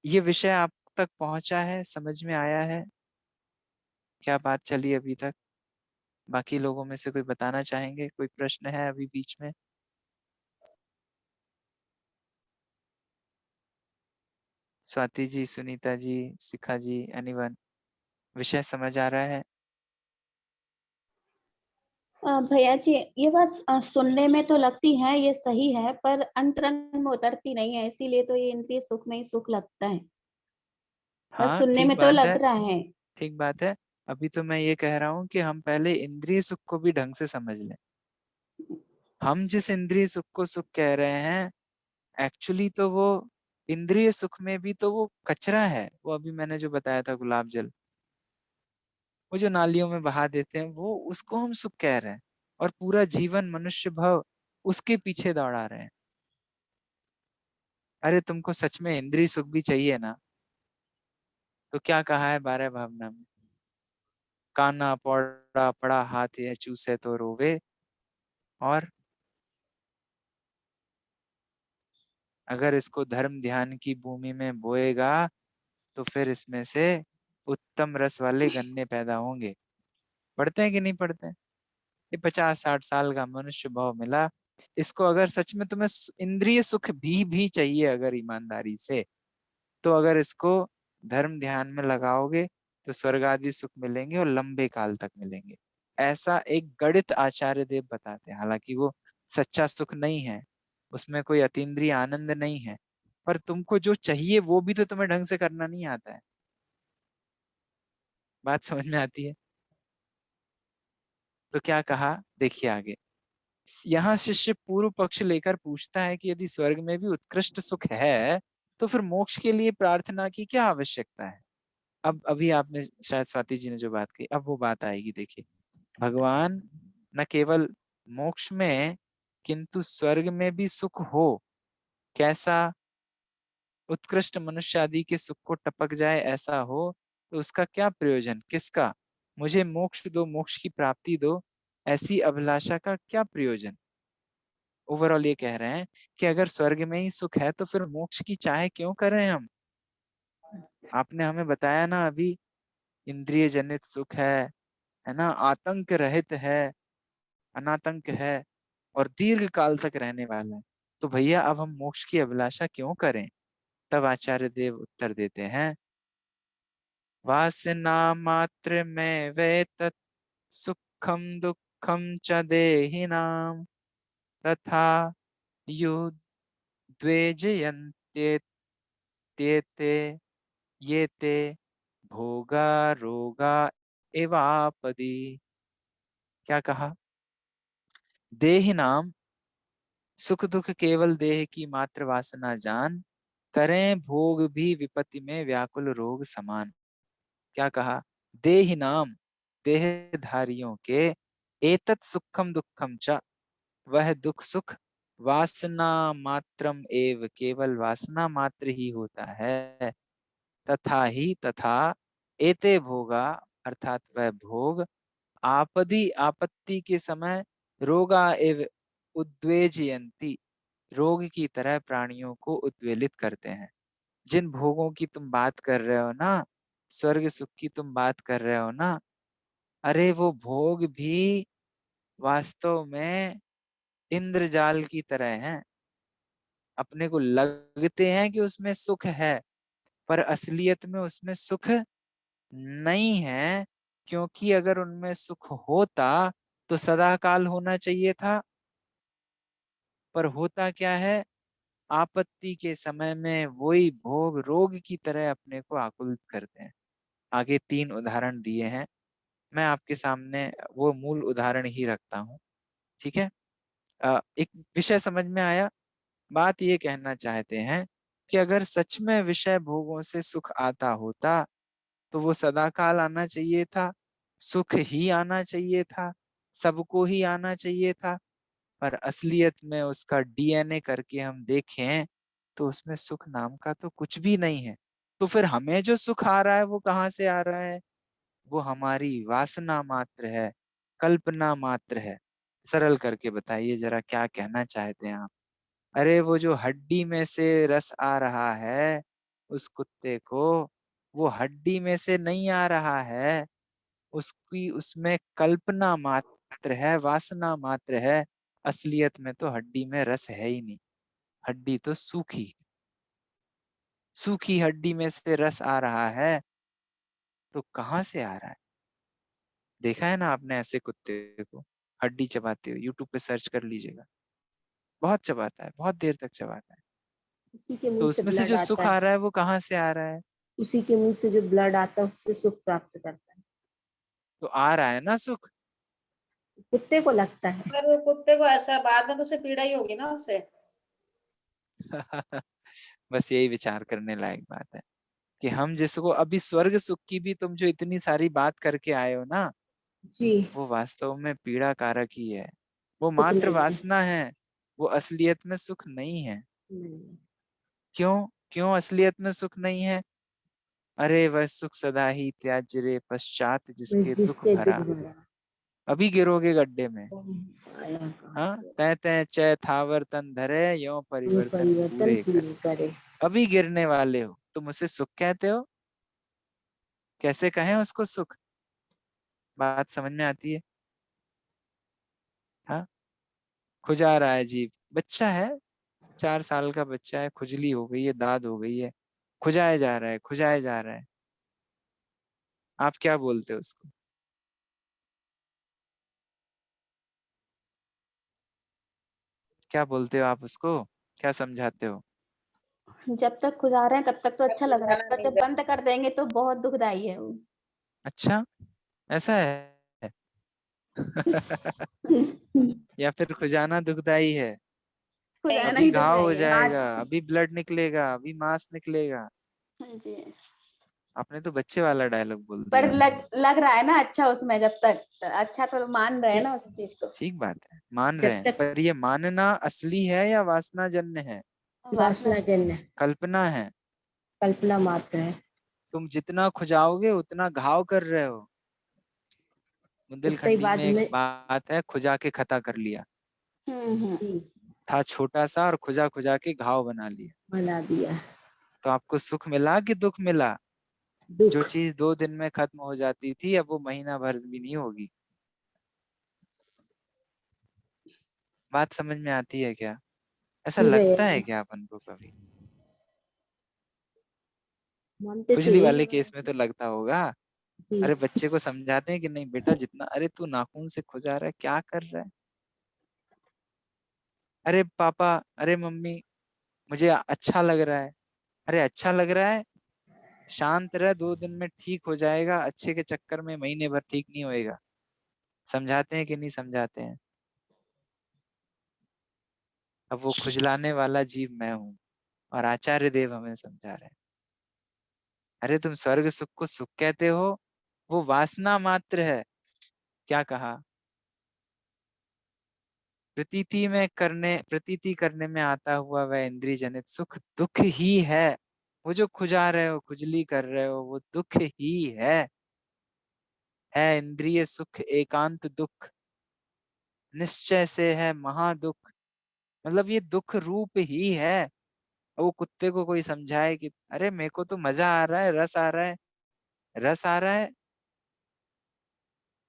ये विषय आप तक पहुंचा है, समझ में आया है? क्या बात चली अभी तक? बाकी लोगों में से कोई बताना चाहेंगे? कोई प्रश्न है अभी बीच में? स्वाति जी, सुनीता जी, शिखा जी, एनीवन? विषय समझ आ रहा है? भैया जी, ये बात सुनने में तो लगती है ये सही है, पर अंतरंग में उतरती नहीं है, इसीलिए तो ये इंद्रिय सुख में ही सुख लगता है। बस हाँ सुनने ठीक में तो बात लग है, रहा है। ठीक बात है। अभी तो मैं ये कह रहा हूँ कि हम पहले इंद्रिय सुख को भी ढंग से समझ लें। हम जिस इंद्रिय सुख को सुख कह रहे हैं, एक्चुअली तो वो इंद्रिय सुख में भी तो वो कचरा है। वो अभी मैंने जो बताया था, गुलाब जल, वो जो नालियों में बहा देते हैं, वो उसको हम सुख कह रहे हैं, और पूरा जीवन मनुष्य भव उसके पीछे दौड़ा रहे हैं। अरे तुमको सच में इंद्रिय सुख भी चाहिए ना, तो क्या कहा है 12 भावना में? काना पौड़ा पड़ा हाथ यह चूसे तो रोवे, और अगर इसको धर्म ध्यान की भूमि में बोएगा तो फिर इसमें से उत्तम रस वाले गन्ने पैदा होंगे। पढ़ते हैं कि नहीं पढ़ते हैं? ये 50-60 साल का मनुष्य भाव मिला, इसको अगर सच में तुम्हें इंद्रिय सुख भी चाहिए अगर ईमानदारी से, तो अगर इसको धर्म ध्यान में लगाओगे तो स्वर्ग आदि सुख मिलेंगे और लंबे काल तक मिलेंगे। ऐसा एक गणित आचार्य देव बताते हैं। हालांकि वो सच्चा सुख नहीं है, उसमें कोई अतीन्द्रिय आनंद नहीं है, पर तुमको जो चाहिए वो भी तो तुम्हें ढंग से करना नहीं आता है। बात समझ में आती है? तो क्या कहा, देखिए आगे। यहाँ शिष्य पूर्व पक्ष लेकर पूछता है कि यदि स्वर्ग में भी उत्कृष्ट सुख है, तो फिर मोक्ष के लिए प्रार्थना की क्या आवश्यकता है? अब अभी आपने शायद स्वाति जी ने जो बात कही, अब वो बात आएगी। देखिए, भगवान न केवल मोक्ष में किंतु स्वर्ग में भी सुख हो, कैसा? उत्कृष्ट मनुष्य आदि के सुख को टपक जाए ऐसा हो, तो उसका क्या प्रयोजन, किसका? मुझे मोक्ष दो, मोक्ष की प्राप्ति दो, ऐसी अभिलाषा का क्या प्रयोजन? ओवरऑल ये कह रहे हैं कि अगर स्वर्ग में ही सुख है तो फिर मोक्ष की चाह क्यों करें हम? आपने हमें बताया ना अभी, इंद्रिय जनित सुख है ना, आतंक रहित है, अनातंक है, और दीर्घ काल तक रहने वाला है। तो भैया अब हम मोक्ष की अभिलाषा क्यों करें? तब आचार्य देव उत्तर देते हैं, वासना मात्र में वे तत् सुखम दुखम च देहिनाम तथा यु द्वेजयन्ते ते ये ते भोगा रोगा एवापदी। क्या कहा? देहि नाम, सुख दुख केवल देह की मात्र वासना जान, करें भोग भी विपत्ति में व्याकुल रोग समान। क्या कहा? देहि नाम, देहधारियों के, एतत् सुखम दुखम च, वह दुख सुख, वासना मात्रम एव, केवल वासना मात्र ही होता है। तथा ही, तथा, एते भोगा, अर्थात वह भोग, आपदी, आपत्ति के समय, रोगा एव उद्वेजयंती, रोग की तरह प्राणियों को उद्वेलित करते हैं। जिन भोगों की तुम बात कर रहे हो ना, स्वर्ग सुख की तुम बात कर रहे हो ना, अरे वो भोग भी वास्तव में इंद्रजाल की तरह हैं। अपने को लगते हैं कि उसमें सुख है, पर असलियत में उसमें सुख नहीं है। क्योंकि अगर उनमें सुख होता तो सदाकाल होना चाहिए था, पर होता क्या है, आपत्ति के समय में वही भोग रोग की तरह अपने को आकुल करते हैं। आगे 3 उदाहरण दिए हैं, मैं आपके सामने वो मूल उदाहरण ही रखता हूँ। ठीक है, एक विषय समझ में आया। बात ये कहना चाहते हैं कि अगर सच में विषय भोगों से सुख आता होता तो वो सदाकाल आना चाहिए था, सुख ही आना चाहिए था, सबको ही आना चाहिए था। पर असलियत में उसका डीएनए करके हम देखें तो उसमें सुख नाम का तो कुछ भी नहीं है। तो फिर हमें जो सुख आ रहा है वो कहाँ से आ रहा है? वो हमारी वासना मात्र है, कल्पना मात्र है। सरल करके बताइए जरा, क्या कहना चाहते हैं आप? अरे वो जो हड्डी में से रस आ रहा है उस कुत्ते को, वो हड्डी में से नहीं आ रहा है, उसकी उसमें कल्पना मात्र है, वासना मात्र है। असलियत में तो हड्डी में रस है ही नहीं, हड्डी तो सूखी, सूखी हड्डी में से रस आ रहा है तो कहाँ से आ रहा है? देखा है ना आपने ऐसे कुत्ते को हड्डी चबाते हुए? यूट्यूब पे सर्च कर लीजिएगा, बहुत चबाता है, बहुत देर तक चबाता है। उसी के मुंह तो से उसमें से ब्लड जो आता सुख आ है, रहा है वो कहाँ से आ रहा है? उसी के मुंह से जो ब्लड आता है उससे सुख प्राप्त करता है, तो आ रहा है ना सुख। कुत्ते को लगता है। पर कुत्ते को ऐसा बाद में तो उसे पीड़ा ही होगी ना उसे। बस यही विचार करने लायक बात है कि हम जिसको अभी स्वर्ग सुख की भी तुम जो इतनी सारी बात करके आए हो ना, जी। वो वास्तव में पीड़ा कारक ही है। वो सुख मात्र नहीं है। वासना है, वो असलियत में सुख नहीं है। नहीं। क्यों? क्यों असलियत में सुख नहीं है? अरे वह सुख सदा ही त्याज्य रे पश्चात जिसके दुख जिसके दुख भरा। भरा। अभी गिरोगे गड्ढे में। आया कहाँ हाँ, से? तै तै चै थावर तन धरे यो ये परिवर्तन परिवर्तन पूरे कर। पूरे करे। अभी गिरने वाले हो तुम उसे सुख कहते हो? कैसे कहें उसको सुख? बात समझ में आती है? हाँ, खुजा रहा है जीभ, बच्चा है, 4 साल का बच्चा है, खुजली हो गई है, दाद हो गई है, खुजाए जा रहा है, खुजाए जा रहा है। आप क्या बोलते हो उसको? क्या बोलते हो आप उसको? क्या समझाते हो? जब तक खुदा रहे हैं तब तक तो पर अच्छा लग रहा है, जाना पर नहीं जब बंद कर देंगे तो बहुत दुखदाई है वो। अच्छा, ऐसा है। या फिर खुजाना दुखदाई है? खुदाना अभी ही घाव हो दुखदाई है। जाएगा, अभी ब्लड निकलेगा, अभी मांस निकलेगा। हाँ जी। आपने तो बच्चे वाला डायलॉग बोल पर दिया। लग रहा है ना अच्छा उसमें, जब तक अच्छा तो मान रहे हैं ना उस चीज को। ठीक बात है, मान रहे जब हैं, तक पर ये मानना असली है या वासना जन्य है? वासना जन्य, कल्पना है। कल्पना मात्र है। तुम जितना खुजाओगे उतना घाव कर रहे हो। उतना ही बुंदेलखंडी में बाद एक में। बात है, खुजा के खता कर लिया। जी। था छोटा सा और खुजा खुजा के घाव बना लिया। बना दिया। तो आपको सुख मिला कि दुख मिला? जो दुख। चीज 2 दिन में खत्म हो जाती थी अब वो महीना भर भी नहीं होगी। बात समझ में आती है क्या? ऐसा जी भैया लगता है जी। क्या अपन को कभी? मानते तो खुजली यही वाले है। केस में तो लगता होगा। जी। अरे बच्चे को समझाते हैं कि नहीं बेटा, जितना, अरे तू नाखून से खुजा रहा है, क्या कर रहा है? अरे पापा, अरे मम्मी, मुझे अच्छा लग रहा है। अरे अच्छा लग रहा है, शांत रह, 2 दिन में ठीक हो जाएगा, अच्छे के चक्कर में महीने भर ठीक नहीं होएगा। समझाते हैं कि नहीं समझाते हैं? अब वो खुजलाने वाला जीव मैं हूँ और आचार्य देव हमें समझा रहे हैं। अरे तुम स्वर्ग सुख को सुख कहते हो, वो वासना मात्र है। क्या कहा? प्रतीति करने में आता हुआ वह इंद्रिय जनित सुख दुख ही है। वो जो खुजा रहे हो, खुजली कर रहे हो, वो दुख ही है इंद्रिय सुख, एकांत दुख, निश्चय से है महादुख। मतलब ये दुख रूप ही है। वो कुत्ते को कोई समझाए कि अरे मेरे को तो मजा आ रहा है, रस आ रहा है, रस आ रहा है।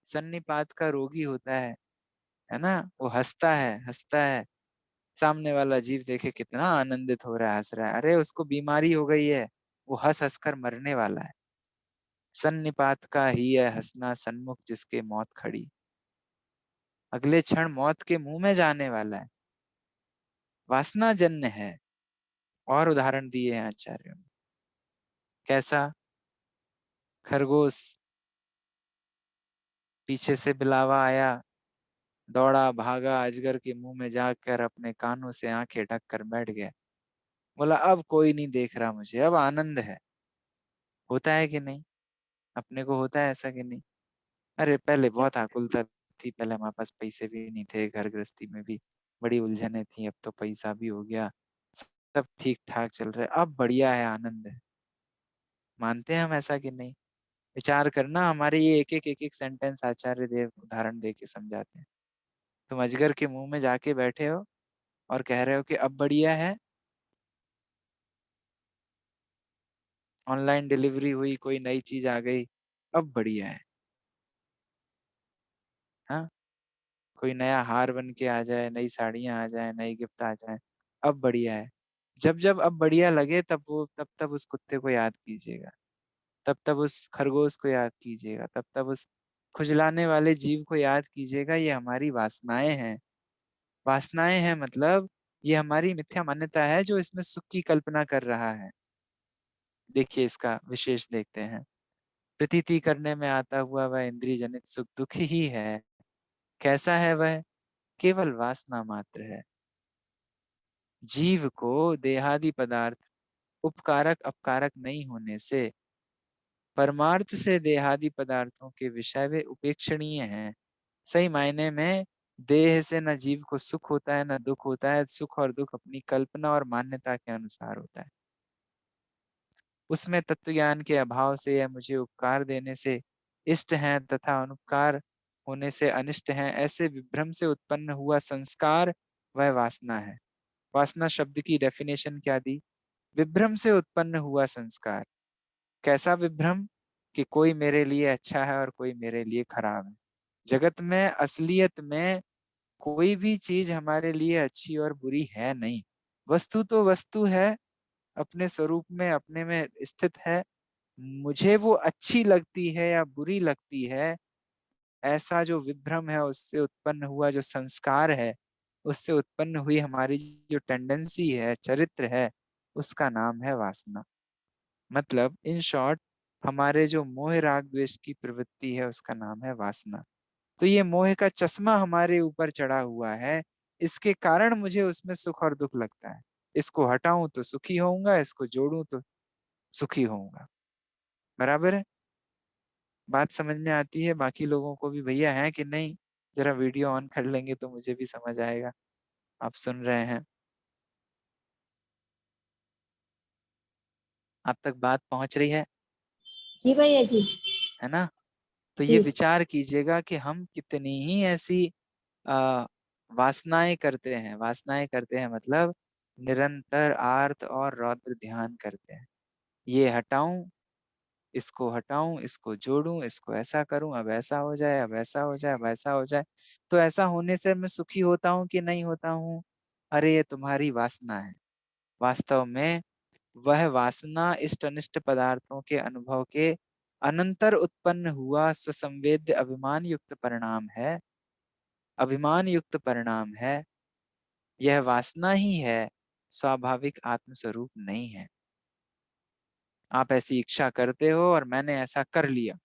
सन्निपात का रोगी होता है ना, वो हंसता है, हंसता है, सामने वाला जीव देखे कितना आनंदित हो रहा है, हंस रहा है, अरे उसको बीमारी हो गई है, वो हंस हंस कर मरने वाला है। सन्निपात का ही है हंसना, सन्मुख जिसके मौत खड़ी। अगले क्षण मौत के मुंह में जाने वाला है, वासना जन्य है। और उदाहरण दिए हैं आचार्यों ने। कैसा? खरगोश, पीछे से बिलावा आया, दौड़ा भागा, अजगर के मुंह में जाकर अपने कानों से आंखें ढक कर बैठ गया। बोला अब कोई नहीं देख रहा मुझे, अब आनंद है। होता है कि नहीं? अपने को होता है ऐसा कि नहीं? अरे पहले बहुत आकुलता थी, पहले हमारे पास पैसे भी नहीं थे, घर गृहस्थी में भी बड़ी उलझने थी, अब तो पैसा भी हो गया, सब ठीक ठाक चल रहा है, अब बढ़िया है, आनंद है। मानते हैं हम ऐसा कि नहीं? विचार करना, हमारे ये एक एक सेंटेंस आचार्य देव उदाहरण दे के समझाते हैं। तुम अजगर के मुंह में जाके बैठे हो और कह रहे हो कि अब बढ़िया है। ऑनलाइन डिलीवरी हुई, कोई नई चीज आ गई, अब बढ़िया है। हाँ, कोई नया हार बन के आ जाए, नई साड़ियां आ जाए, नई गिफ्ट आ जाए, अब बढ़िया है। जब जब अब बढ़िया लगे तब तब उस कुत्ते को याद कीजिएगा, तब तब उस खरगोश को याद कीजिएगा, तब तब उस खुजलाने वाले जीव को याद कीजिएगा। ये हमारी वासनाएं हैं। वासनाएं हैं मतलब ये हमारी मिथ्या मान्यता है जो इसमें सुख की कल्पना कर रहा है। देखिए इसका विशेष देखते हैं। प्रतीति करने में आता हुआ वह इंद्रिय जनित सुख दुख ही है। कैसा है वह? केवल वासना मात्र है। जीव को देहादि पदार्थ उपकारक अपकारक नहीं होने से परमार्थ से देहादि पदार्थों के विषय वे उपेक्षणीय हैं। सही मायने में देह से न जीव को सुख होता है न दुख होता है। सुख और दुख अपनी कल्पना और मान्यता के अनुसार होता है। उसमें तत्व ज्ञान के अभाव से या मुझे उपकार देने से इष्ट हैं तथा अनुपकार होने से अनिष्ट हैं, ऐसे विभ्रम से उत्पन्न हुआ संस्कार वह वासना है। वासना शब्द की डेफिनेशन क्या दी? विभ्रम से उत्पन्न हुआ संस्कार। कैसा विभ्रम? कि कोई मेरे लिए अच्छा है और कोई मेरे लिए खराब है। जगत में असलियत में कोई भी चीज हमारे लिए अच्छी और बुरी है नहीं। वस्तु तो वस्तु है, अपने स्वरूप में अपने में स्थित है। मुझे वो अच्छी लगती है या बुरी लगती है, ऐसा जो विभ्रम है उससे उत्पन्न हुआ जो संस्कार है, उससे उत्पन्न हुई हमारी जो टेंडेंसी है, चरित्र है, उसका नाम है वासना। मतलब इन शॉर्ट हमारे जो मोह राग द्वेष की प्रवृत्ति है उसका नाम है वासना। तो ये मोह का चश्मा हमारे ऊपर चढ़ा हुआ है, इसके कारण मुझे उसमें सुख और दुख लगता है। इसको हटाऊं तो सुखी होऊंगा, इसको जोड़ूं तो सुखी होऊंगा। बराबर है? बात समझ में आती है बाकी लोगों को भी भैया है कि नहीं? जरा वीडियो ऑन कर लेंगे तो मुझे भी समझ आएगा। आप सुन रहे हैं? आप तक बात पहुंच रही जी भैया जी। है ना? तो ये जी। विचार कीजिएगा कि हम कितनी ही ऐसी आ, वासनाएं करते हैं। वासनाएं करते हैं मतलब निरंतर आर्त और रौद्र ध्यान करते हैं। ये हटाऊं, इसको हटाऊं, इसको जोड़ूं, इसको ऐसा करूं, अब ऐसा हो जाए, अब ऐसा हो जाए, अब ऐसा हो जाए। तो ऐसा होने से मैं सुखी होता हूं कि नहीं होता हूं? अरे ये तुम्हारी वासना है। वास्तव में वह वासना इष्ट अनिष्ट पदार्थों के अनुभव के अनंतर उत्पन्न हुआ स्वसंवेद्य अभिमान युक्त परिणाम है। अभिमान युक्त परिणाम है। यह वासना ही है, स्वाभाविक आत्मस्वरूप नहीं है। आप ऐसी इच्छा करते हो और मैंने ऐसा कर लिया,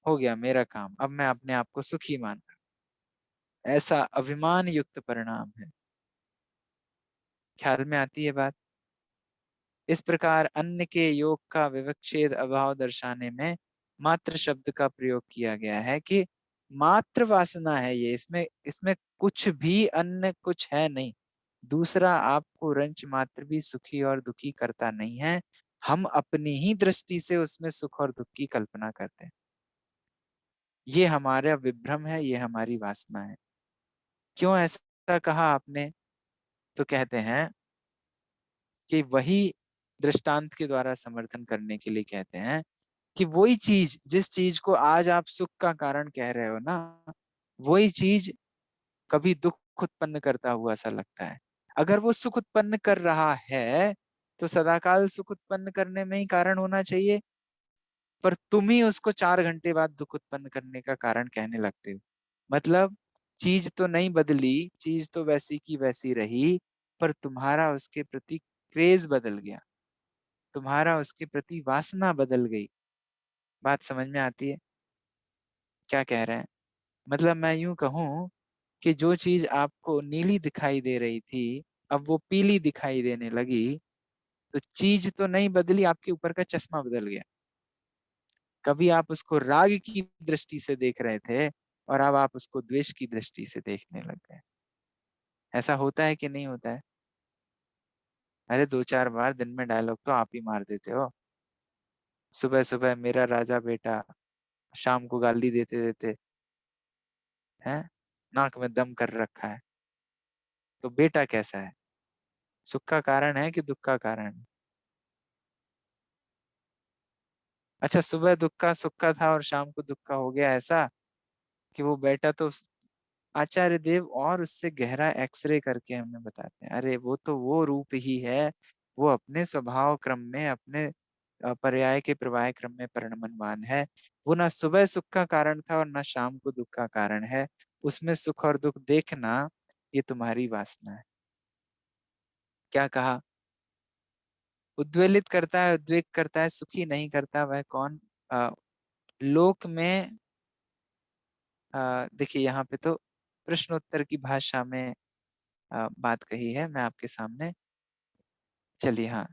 हो गया मेरा काम, अब मैं अपने आप को सुखी मानता हूं। ऐसा अभिमान युक्त परिणाम है। ख्याल में आती है बात? इस प्रकार अन्य के योग का विवक्षेद अभाव दर्शाने में मात्र शब्द का प्रयोग किया गया है कि मात्र वासना है ये, इसमें इसमें कुछ भी अन्य कुछ है नहीं। दूसरा आपको रंच मात्र भी सुखी और दुखी करता नहीं है। हम अपनी ही दृष्टि से उसमें सुख और दुख की कल्पना करते हैं। ये हमारा विभ्रम है, ये हमारी वासना है। क्यों ऐसा कहा आपने? तो कहते हैं कि वही दृष्टांत के द्वारा समर्थन करने के लिए कहते हैं कि वही चीज, जिस चीज को आज आप सुख का कारण कह रहे हो ना, वही चीज कभी दुख उत्पन्न करता हुआ सा लगता है। अगर वो सुख उत्पन्न कर रहा है तो सदाकाल सुख उत्पन्न करने में ही कारण होना चाहिए, पर तुम ही उसको 4 घंटे बाद दुख उत्पन्न करने का कारण कहने लगते हो। मतलब चीज तो नहीं बदली, चीज तो वैसी की वैसी रही, पर तुम्हारा उसके प्रति क्रेज बदल गया, तुम्हारा उसके प्रति वासना बदल गई। बात समझ में आती है क्या कह रहे हैं? मतलब मैं यूं कहूं कि जो चीज आपको नीली दिखाई दे रही थी, अब वो पीली दिखाई देने लगी, तो चीज तो नहीं बदली, आपके ऊपर का चश्मा बदल गया। कभी आप उसको राग की दृष्टि से देख रहे थे और अब आप उसको द्वेष की दृष्टि से देखने लग गए। ऐसा होता है कि नहीं होता है? अरे 2-4 बार दिन में डायलॉग तो आप ही मार देते हो। सुबह सुबह मेरा राजा बेटा, शाम को गाली देते देते हैं, नाक में दम कर रखा है। तो बेटा कैसा है? सुख का कारण है कि दुख का कारण है? अच्छा, सुबह दुख का सुख का था और शाम को दुख का हो गया, ऐसा कि वो बेटा तो आचार्य देव और उससे गहरा एक्सरे करके हमें बताते हैं, अरे वो तो वो रूप ही है, वो अपने स्वभाव क्रम में, अपने पर्याय के प्रवाह क्रम में परिणमनवान है। वो ना सुबह सुख का कारण था और ना शाम को दुख का कारण है। उसमें सुख और दुख देखना ये तुम्हारी वासना है। क्या कहा? उद्वेलित करता है, उद्वेग करता है, सुखी नहीं करता, वह कौन? अ, लोक में देखिए यहाँ पे तो प्रश्नोत्तर की भाषा में बात कही है मैं आपके सामने। चलिए, हाँ,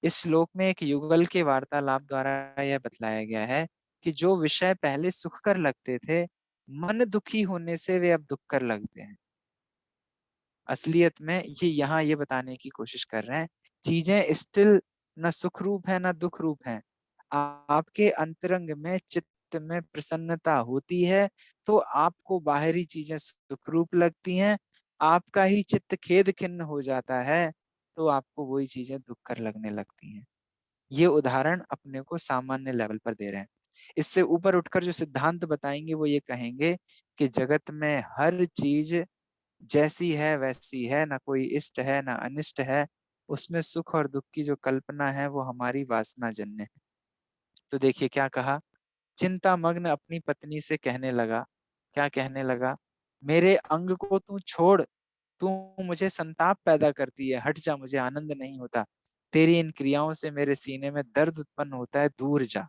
इस श्लोक में एक युगल के वार्तालाप द्वारा यह बतलाया गया है कि जो विषय पहले सुख कर लगते थे, मन दुखी होने से वे अब दुख कर लगते हैं। असलियत में ये यहाँ ये बताने की कोशिश कर रहे हैं, चीजें स्टिल न सुख रूप है न दुख रूप है। आपके अंतरंग में चित्त में प्रसन्नता होती है तो आपको बाहरी चीजें सुख रूप लगती हैं। आपका ही चित्त खेद खिन्न हो जाता है तो आपको वही चीजें दुख कर लगने लगती हैं। ये उदाहरण अपने को सामान्य लेवल पर दे रहे हैं। इससे ऊपर उठकर जो सिद्धांत बताएंगे वो ये कहेंगे कि जगत में हर चीज जैसी है वैसी है, ना कोई इष्ट है ना अनिष्ट है। उसमें सुख और दुख की जो कल्पना है वो हमारी वासना जन्य है। तो देखिए क्या कहा, चिंता मग्न अपनी पत्नी से कहने लगा, क्या कहने लगा? मेरे अंग को तू छोड़, तू मुझे संताप पैदा करती है, हट जा, मुझे आनंद नहीं होता। तेरी इन क्रियाओं से मेरे सीने में दर्द उत्पन्न होता है, दूर जा।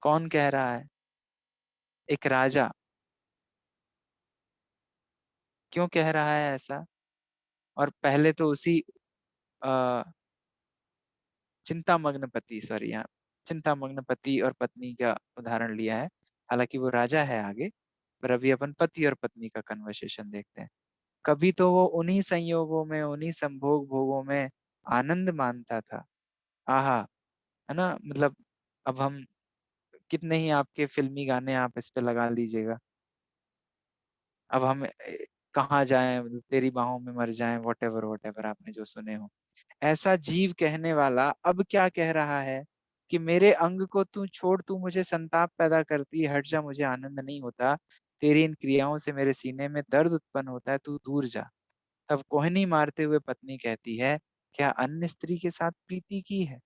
कौन कह रहा है? एक राजा। क्यों कह रहा है ऐसा? और पहले तो उसी आ, चिंतामग्न पति, सॉरी, यहाँ चिंतामग्न पति और पत्नी का उदाहरण लिया है। हालांकि वो राजा है आगे, पर अभी अपन पति और पत्नी का कन्वर्सेशन देखते हैं। कभी तो वो उन्हीं संयोगों में, उन्हीं संभोग भोगों में आनंद मानता था। आहा, है ना? मतलब अब हम कितने ही आपके फिल्मी गाने आप इस पे लगा लीजिएगा, अब हम कहाँ जाएं, मतलब तेरी बाहों में मर जाएं, वॉट एवर आपने जो सुने हो। ऐसा जीव कहने वाला अब क्या कह रहा है कि मेरे अंग को तू छोड़, तू मुझे संताप पैदा करती है, हट जा, मुझे आनंद नहीं होता। तेरी इन क्रियाओं से मेरे सीने में दर्द उत्पन्न होता है, तू दूर जा। तब कोहनी मारते हुए पत्नी कहती है, क्या अन्य स्त्री के साथ प्रीति की है?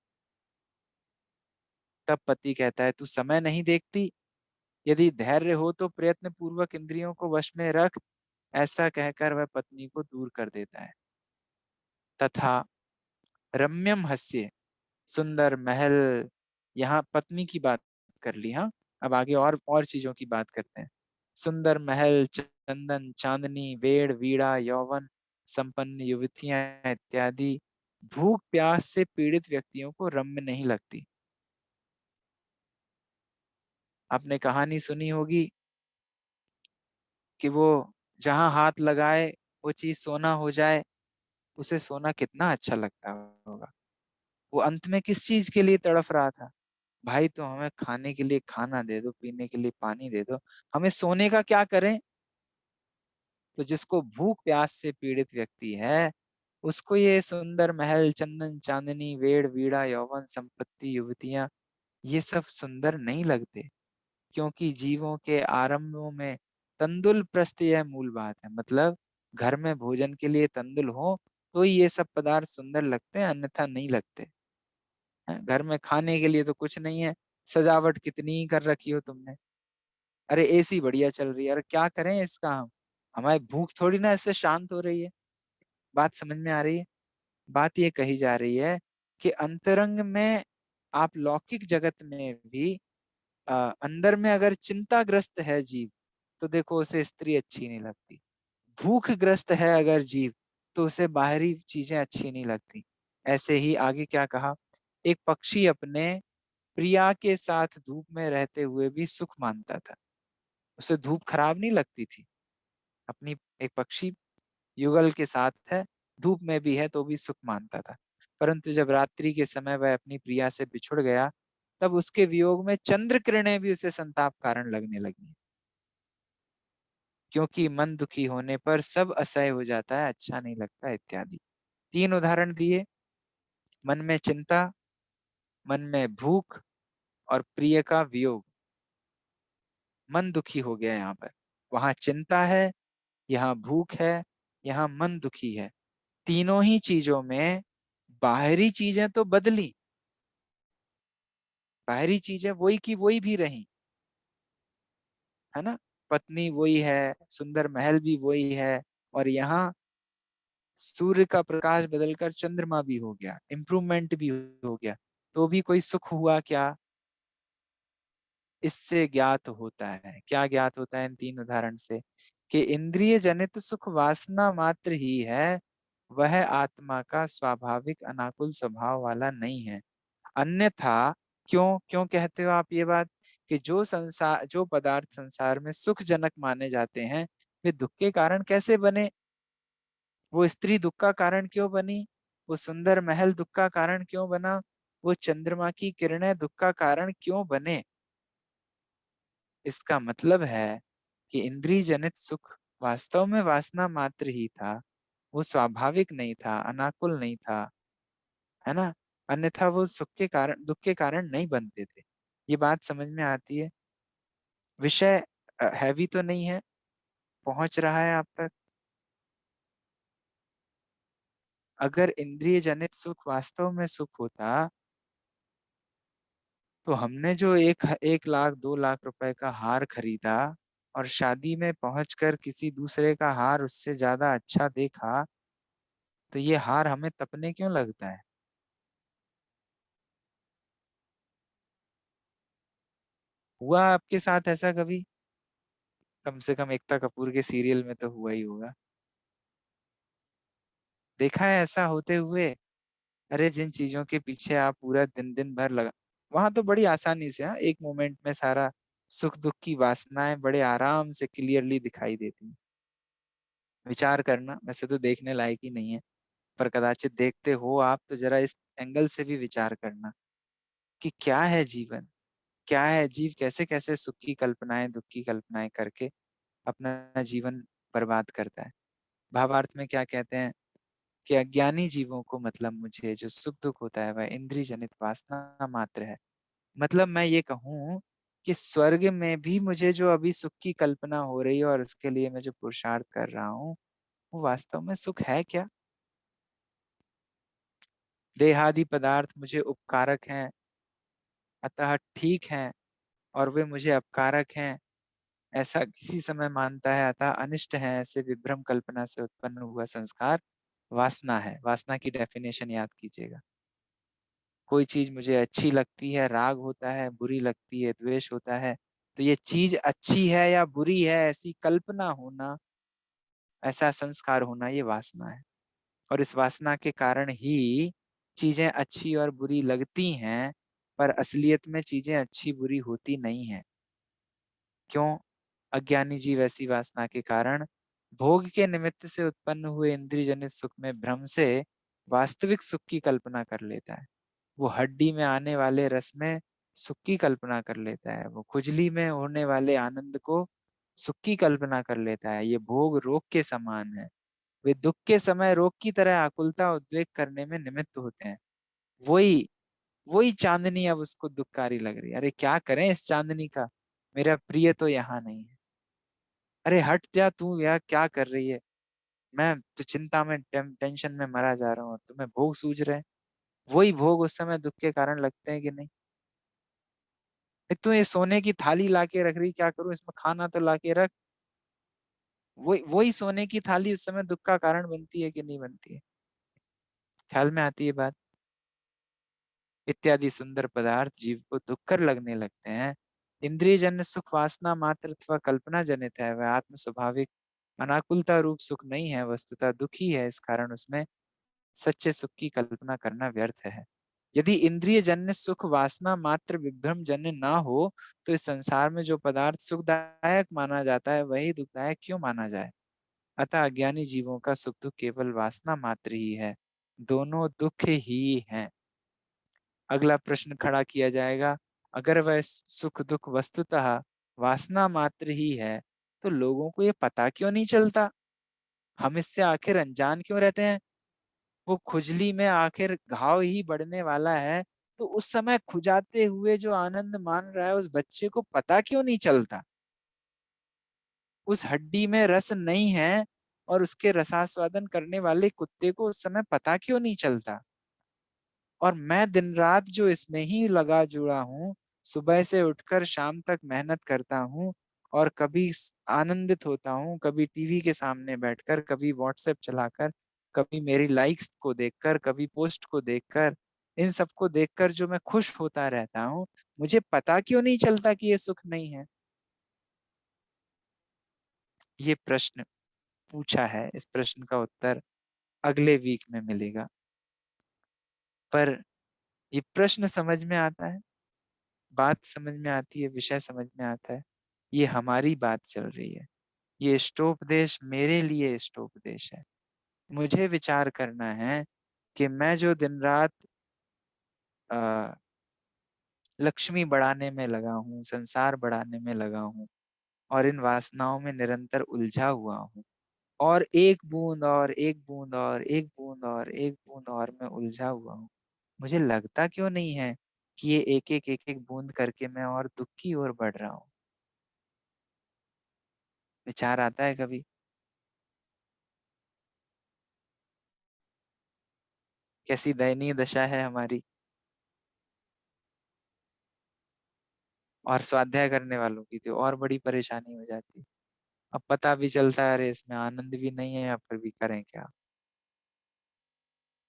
तब पति कहता है, तू समय नहीं देखती? यदि धैर्य हो तो प्रयत्न पूर्वक इंद्रियों को वश में रख। ऐसा कहकर वह पत्नी को दूर कर देता है। तथा रम्यम हस्य, सुंदर महल, यहाँ पत्नी की बात कर ली, हाँ, अब आगे और चीजों की बात करते हैं। सुंदर महल, चंदन चांदनी, वेड़ वीणा, यौवन संपन्न युवतियां इत्यादि भूख प्यास से पीड़ित व्यक्तियों को रम्य नहीं लगती। आपने कहानी सुनी होगी कि वो जहां हाथ लगाए वो चीज सोना हो जाए, उसे सोना कितना अच्छा लगता होगा। वो अंत में किस चीज के लिए तड़फ रहा था? भाई तो हमें खाने के लिए खाना दे दो, पीने के लिए पानी दे दो, हमें सोने का क्या करें? तो जिसको भूख प्यास से पीड़ित व्यक्ति है, उसको ये सुंदर महल, चंदन चांदनी, वेड़ वीड़ा, यौवन संपत्ति, युवतियां, ये सब सुंदर नहीं लगते। क्योंकि जीवों के आरंभों में तंदुल प्रस्थ यह मूल बात है। मतलब घर में भोजन के लिए तंदुल हो तो ही ये सब पदार्थ सुंदर लगते हैं, अन्यथा नहीं लगते हैं। घर में खाने के लिए तो कुछ नहीं है, सजावट कितनी ही कर रखी हो तुमने, अरे एसी बढ़िया चल रही है, अरे क्या करें इसका हम, हमारी भूख थोड़ी ना इससे शांत हो रही है। बात समझ में आ रही है? बात ये कही जा रही है कि अंतरंग में, आप लौकिक जगत में भी अंदर में अगर चिंताग्रस्त है जीव, तो देखो उसे स्त्री अच्छी नहीं लगती। भूखग्रस्त है अगर जीव, तो उसे बाहरी चीजें अच्छी नहीं लगती। ऐसे ही आगे क्या कहा, एक पक्षी अपने प्रिया के साथ धूप में रहते हुए भी सुख मानता था, उसे धूप खराब नहीं लगती थी। अपनी, एक पक्षी युगल के साथ है, धूप में भी है तो भी सुख मानता था। परंतु जब रात्रि के समय वह अपनी प्रिया से बिछुड़ गया, तब उसके वियोग में चंद्र किरणें भी उसे संताप कारण लगने लगी, क्योंकि मन दुखी होने पर सब असह्य हो जाता है, अच्छा नहीं लगता इत्यादि। 3 उदाहरण दिए, मन में चिंता, मन में भूख, और प्रिय का वियोग। मन दुखी हो गया यहाँ पर, वहां चिंता है, यहाँ भूख है, यहाँ मन दुखी है। तीनों ही चीजों में बाहरी चीजें तो बदली, बाहरी चीजें वही की वही भी रही, है ना। पत्नी वही है, सुंदर महल भी वही है, और यहाँ सूर्य का प्रकाश बदलकर चंद्रमा भी हो गया, इम्प्रूवमेंट भी हो गया, तो भी कोई सुख हुआ क्या? इससे ज्ञात होता है, क्या ज्ञात होता है इन 3 उदाहरण से, कि इंद्रिय जनित सुख वासना मात्र ही है, वह आत्मा का स्वाभाविक अनाकुल स्वभाव वाला नहीं है। अन्यथा, क्यों क्यों कहते हो आप ये बात, कि जो पदार्थ संसार में सुखजनक माने जाते हैं, वे दुख के कारण कैसे बने? वो स्त्री दुख का कारण क्यों बनी? वो सुंदर महल दुख का कारण क्यों बना? वो चंद्रमा की किरणें दुख का कारण क्यों बने? इसका मतलब है कि इंद्रिय जनित सुख वास्तव में वासना मात्र ही था, वो स्वाभाविक नहीं था, अनाकुल नहीं था, है ना। अन्यथा वो सुख के कारण, दुख के कारण नहीं बनते थे। ये बात समझ में आती है? विषय हैवी तो नहीं है, पहुंच रहा है आप तक? अगर इंद्रिय जनित सुख वास्तव में सुख होता, तो हमने जो 1 लाख 2 लाख रुपए का हार खरीदा, और शादी में पहुंचकर किसी दूसरे का हार उससे ज्यादा अच्छा देखा, तो ये हार हमें तपने क्यों लगता है? हुआ आपके साथ ऐसा कभी? कम से कम एकता कपूर के सीरियल में तो हुआ ही होगा। देखा है ऐसा होते हुए? अरे जिन चीजों के पीछे आप पूरा दिन दिन भर लगा, वहां तो बड़ी आसानी से, हाँ, एक मोमेंट में सारा सुख दुख की वासनाएं बड़े आराम से क्लियरली दिखाई देती हैं। विचार करना, वैसे तो देखने लायक ही नहीं है, पर कदाचित देखते हो आप तो जरा इस एंगल से भी विचार करना कि क्या है जीवन, क्या है जीव, कैसे कैसे सुख की कल्पनाएं दुख की कल्पनाएं करके अपना जीवन बर्बाद करता है। भावार्थ में क्या कहते हैं, कि अज्ञानी जीवों को मतलब मुझे जो सुख दुख होता है वह इंद्रिय जनित वासना मात्र है। मतलब मैं ये कहूँ कि स्वर्ग में भी मुझे जो अभी सुख की कल्पना हो रही है और उसके लिए मैं जो पुरुषार्थ कर रहा हूँ, वो वास्तव में सुख है क्या? देहादि पदार्थ मुझे उपकारक हैं, अतः ठीक हैं, और वे मुझे अपकारक हैं, ऐसा किसी समय मानता है, अतः अनिष्ट है, ऐसे विभ्रम कल्पना से उत्पन्न हुआ संस्कार वासना है। वासना की डेफिनेशन याद कीजिएगा। कोई चीज मुझे अच्छी लगती है, राग होता है, बुरी लगती है, द्वेष होता है, तो ये चीज अच्छी है या बुरी है, ऐसी कल्पना होना, ऐसा संस्कार होना, ये वासना है। और इस वासना के कारण ही चीजें अच्छी और बुरी लगती हैं, पर असलियत में चीजें अच्छी बुरी होती नहीं है। क्यों? अज्ञानी जीव ऐसी वासना के कारण भोग के निमित्त से उत्पन्न हुए इंद्रिय जनित सुख में भ्रम से वास्तविक सुख की कल्पना कर लेता है। वो हड्डी में आने वाले रस में सुख की कल्पना कर लेता है, वो खुजली में होने वाले आनंद को सुख की कल्पना कर लेता है। ये भोग रोग के समान है, वे दुख के समय रोग की तरह आकुलता उद्वेग करने में निमित्त होते हैं। वही वही चांदनी अब उसको दुखकारी लग रही है, अरे क्या करें इस चांदनी का, मेरा प्रिय तो यहाँ नहीं है। अरे हट जा तू यार, क्या कर रही है, मैं तो चिंता में टेंशन में मरा जा रहा हूँ, तुम्हें भोग सूझ रहे हैं। वही भोग उस समय दुख के कारण लगते हैं कि नहीं? तू ये सोने की थाली लाके रख रही, क्या करूं इसमें, खाना तो लाके रख। वही सोने की थाली उस समय दुख का कारण बनती है कि नहीं बनती है? ख्याल में आती है बात? इत्यादि सुंदर पदार्थ जीव को दुखकर लगने लगते हैं। इंद्रिय जन्य सुख वासना मात्र अथवा कल्पना जनित है, वह आत्म स्वाभाविक अनाकुलता रूप सुख नहीं है, वस्तुतः दुख ही है। इस कारण उसमें सच्चे सुख की कल्पना करना व्यर्थ है। यदि इंद्रिय जन्य सुख वासना मात्र विभ्रम जन्य ना हो तो इस संसार में जो पदार्थ सुखदायक माना जाता है वही दुखदायक क्यों माना जाए? अतः अज्ञानी जीवों का सुख दुख केवल वासना मात्र ही है, दोनों दुख ही हैं। अगला प्रश्न खड़ा किया जाएगा, अगर वह सुख दुख वस्तुतः वासना मात्र ही है तो लोगों को ये पता क्यों नहीं चलता? हम इससे आखिर अनजान क्यों रहते हैं? वो खुजली में आखिर घाव ही बढ़ने वाला है, तो उस समय खुजाते हुए जो आनंद मान रहा है उस बच्चे को पता क्यों नहीं चलता? उस हड्डी में रस नहीं है और उसके रसास्वादन करने वाले कुत्ते को उस समय पता क्यों नहीं चलता? और मैं दिन रात जो इसमें ही लगा जुड़ा हूँ, सुबह से उठकर शाम तक मेहनत करता हूँ और कभी आनंदित होता हूँ, कभी टीवी के सामने बैठकर, कभी व्हाट्सएप चलाकर, कभी मेरी लाइक्स को देखकर, कभी पोस्ट को देखकर, इन सबको देखकर जो मैं खुश होता रहता हूँ, मुझे पता क्यों नहीं चलता कि ये सुख नहीं है? ये प्रश्न पूछा है, इस प्रश्न का उत्तर अगले वीक में मिलेगा। पर ये प्रश्न समझ में आता है, बात समझ में आती है, विषय समझ में आता है। ये हमारी बात चल रही है, ये इष्टोपदेश मेरे लिए इष्टोपदेश है। मुझे विचार करना है कि मैं जो दिन रात लक्ष्मी बढ़ाने में लगा हूँ, संसार बढ़ाने में लगा हूँ और इन वासनाओं में निरंतर उलझा हुआ हूँ, और एक बूंद और एक बूंद और एक बूंद और एक बूंद और मैं उलझा हुआ हूँ, मुझे लगता क्यों नहीं है कि ये एक एक बूंद करके मैं और दुख की ओर बढ़ रहा हूँ? विचार आता है कभी? कैसी दयनीय दशा है हमारी। और स्वाध्याय करने वालों की तो और बड़ी परेशानी हो जाती। अब पता भी चलता है, अरे इसमें आनंद भी नहीं है, या फिर भी करें क्या?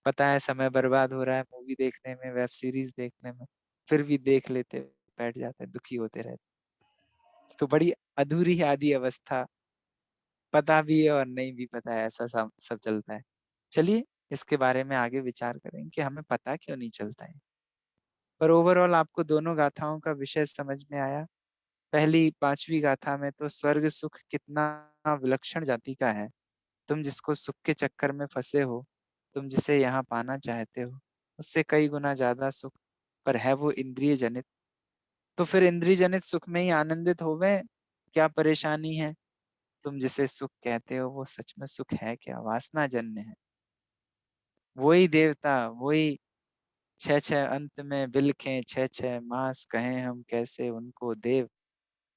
पता है समय बर्बाद हो रहा है मूवी देखने में, वेब सीरीज देखने में, फिर भी देख लेते, बैठ जाते, दुखी होते रहते। तो बड़ी अधूरी आदि अवस्था, पता भी है और नहीं भी पता है, ऐसा सब सब चलता है। चलिए इसके बारे में आगे विचार करें कि हमें पता क्यों नहीं चलता है। पर ओवरऑल आपको दोनों गाथाओं का विषय समझ में आया? पहली पांचवी गाथा में तो स्वर्ग सुख कितना विलक्षण जाति का है, तुम जिसको सुख के चक्कर में फंसे हो, तुम जिसे यहाँ पाना चाहते हो, उससे कई गुना ज्यादा सुख, पर है वो इंद्रिय जनित। तो फिर इंद्रिय जनित सुख में ही आनंदित होवे, क्या परेशानी है? तुम जिसे सुख कहते हो वो सच में सुख है क्या? वासना जन्य है। वही देवता, वही छह छह अंत में बिलखें, छह छह मास कहें हम कैसे उनको देव।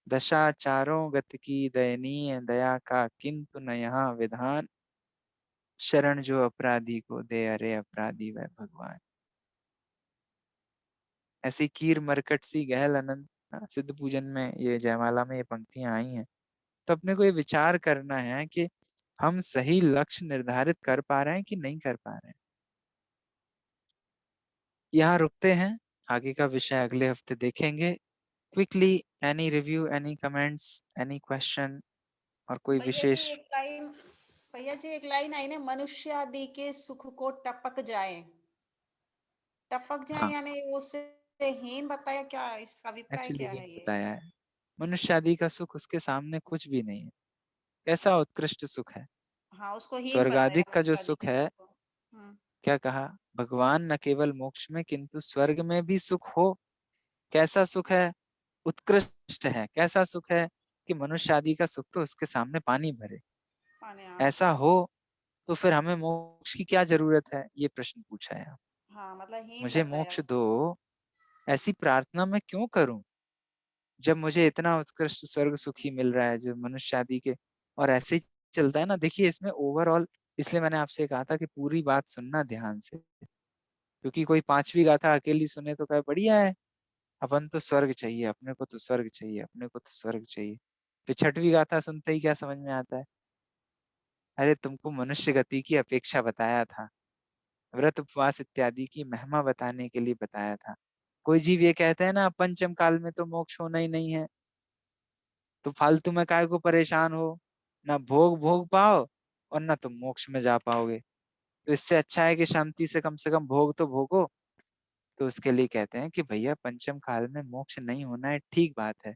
दशा चारों गत की दयनीय दया का किंतु न यहाँ विधान, शरण जो अपराधी को दे अरे अपराधी वह भगवान। ऐसी कीर मरकट सी गहल अनंत, सिद्ध पूजन में ये जयमाला में ये पंक्तियां आई हैं। तो अपने को ये विचार करना है कि हम सही लक्ष्य निर्धारित कर पा रहे हैं कि नहीं कर पा रहे हैं। यहाँ रुकते हैं, आगे का विषय अगले हफ्ते देखेंगे। Quickly any review, any comments, any question, और कोई भैया जी विशेष? एक लाइन, भैया जी एक लाइन आई ना, मनुष्य आदि के सुख को टपक जाए, टपक जाए हाँ, यानी उससे हीन बताया, क्या इसका अभिप्राय एक्चुअली क्या ये है ये? बताया है, मनुष्य आदि का सुख उसके सामने कुछ भी नहीं है। कैसा उत्कृष्ट सुख है! हाँ, उसको हीन बताया स्वर्गाधिक का जो मनुष्य आदि सुख के है, सुख को। क्या कहा भगवान, न केवल मोक्ष में किंतु स्वर्ग में भी सुख हो। कैसा सुख है? उत्कृष्ट है। कैसा सुख है? कि मनुष्य आदि का सुख तो उसके सामने पानी भरे। माने ऐसा हो तो फिर हमें मोक्ष की क्या जरूरत है, ये प्रश्न पूछा है। हाँ, मतलब हीन मुझे बताया मोक्ष उसको। दो, ऐसी प्रार्थना मैं क्यों करूं जब मुझे इतना उत्कृष्ट स्वर्ग सुख ही मिल रहा है जो मनुष्य आदि के। और ऐसे ही चलता है ना, देखिए इसमें ओवरऑल, इसलिए मैंने आपसे कहा था कि पूरी बात सुनना ध्यान से, क्योंकि कोई पांचवी गाथा अकेली सुने तो कहे बढ़िया है, अपन तो स्वर्ग चाहिए, अपने को तो स्वर्ग चाहिए, अपने को तो स्वर्ग चाहिए। फिर छठवीं गाथा सुनते ही क्या समझ में आता है? अरे तुमको मनुष्य गति की अपेक्षा बताया था, व्रत उपवास इत्यादि की महिमा बताने के लिए बताया था। कोई जीव ये कहते हैं ना पंचम काल में तो मोक्ष होना ही नहीं है, तो फालतू में काय को परेशान हो, ना भोग भोग पाओ और ना तुम मोक्ष में जा पाओगे। तो इससे अच्छा है कि शांति से कम भोग तो भोगो। तो उसके लिए कहते हैं कि भैया पंचम काल में मोक्ष नहीं होना है, ठीक बात है,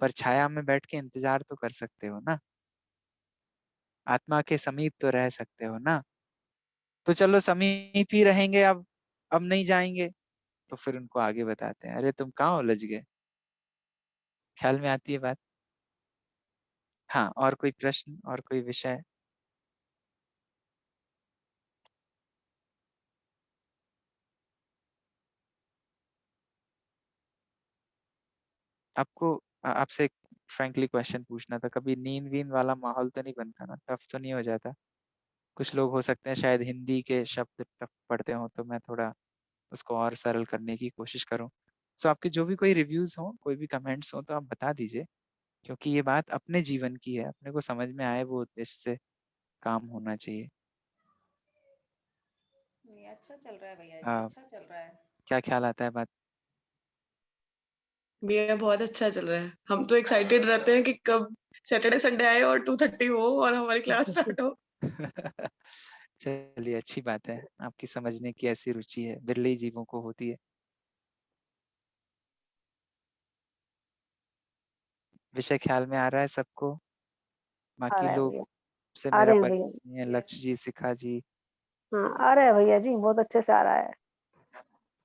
पर छाया में बैठ के इंतजार तो कर सकते हो ना, आत्मा के समीप तो रह सकते हो ना। तो चलो समीप ही रहेंगे, अब नहीं जाएंगे। तो फिर उनको आगे बताते हैं, अरे तुम कहाँ उलझ गए। ख्याल में आती है बात? हाँ, और कोई प्रश्न और कोई विषय? आपको आपसे फ्रैंकली क्वेश्चन पूछना था, कभी नींद वींद वाला माहौल तो नहीं बनता ना, टफ तो नहीं हो जाता? कुछ लोग हो सकते हैं शायद हिंदी के शब्द टफ पढ़ते हो, तो मैं थोड़ा उसको और सरल करने की कोशिश करूं। सो आपके जो भी कोई रिव्यूज हो, कोई भी कमेंट्स हो, तो आप बता दीजिए, क्योंकि ये बात अपने जीवन की है, अपने को समझ में आए वो उद्देश्य से काम होना चाहिए। ये अच्छा चल रहा है भैया जी, आ, अच्छा चल रहा है। क्या ख्याल आता है बात? भैया बहुत अच्छा चल रहा है। हम तो एक्साइटेड रहते हैं कि कब सैटरडे संडे आए और 2:30 हो और हमारी क्लास स्टार्ट हो। चलिए, अच्छी बात है, आपकी समझने की ऐसी रुचि है, बिरले ही जीवों को होती है। विषय ख्याल में आ रहा है सबको? आ बाकी रहा है लोग भैया। से आ मेरा रहे हैं भैया। परिचय नहीं है, यस। लक्ष्य जी, शिखा जी। हाँ, आ रहा है भैया जी, बहुत अच्छे से आ रहा है।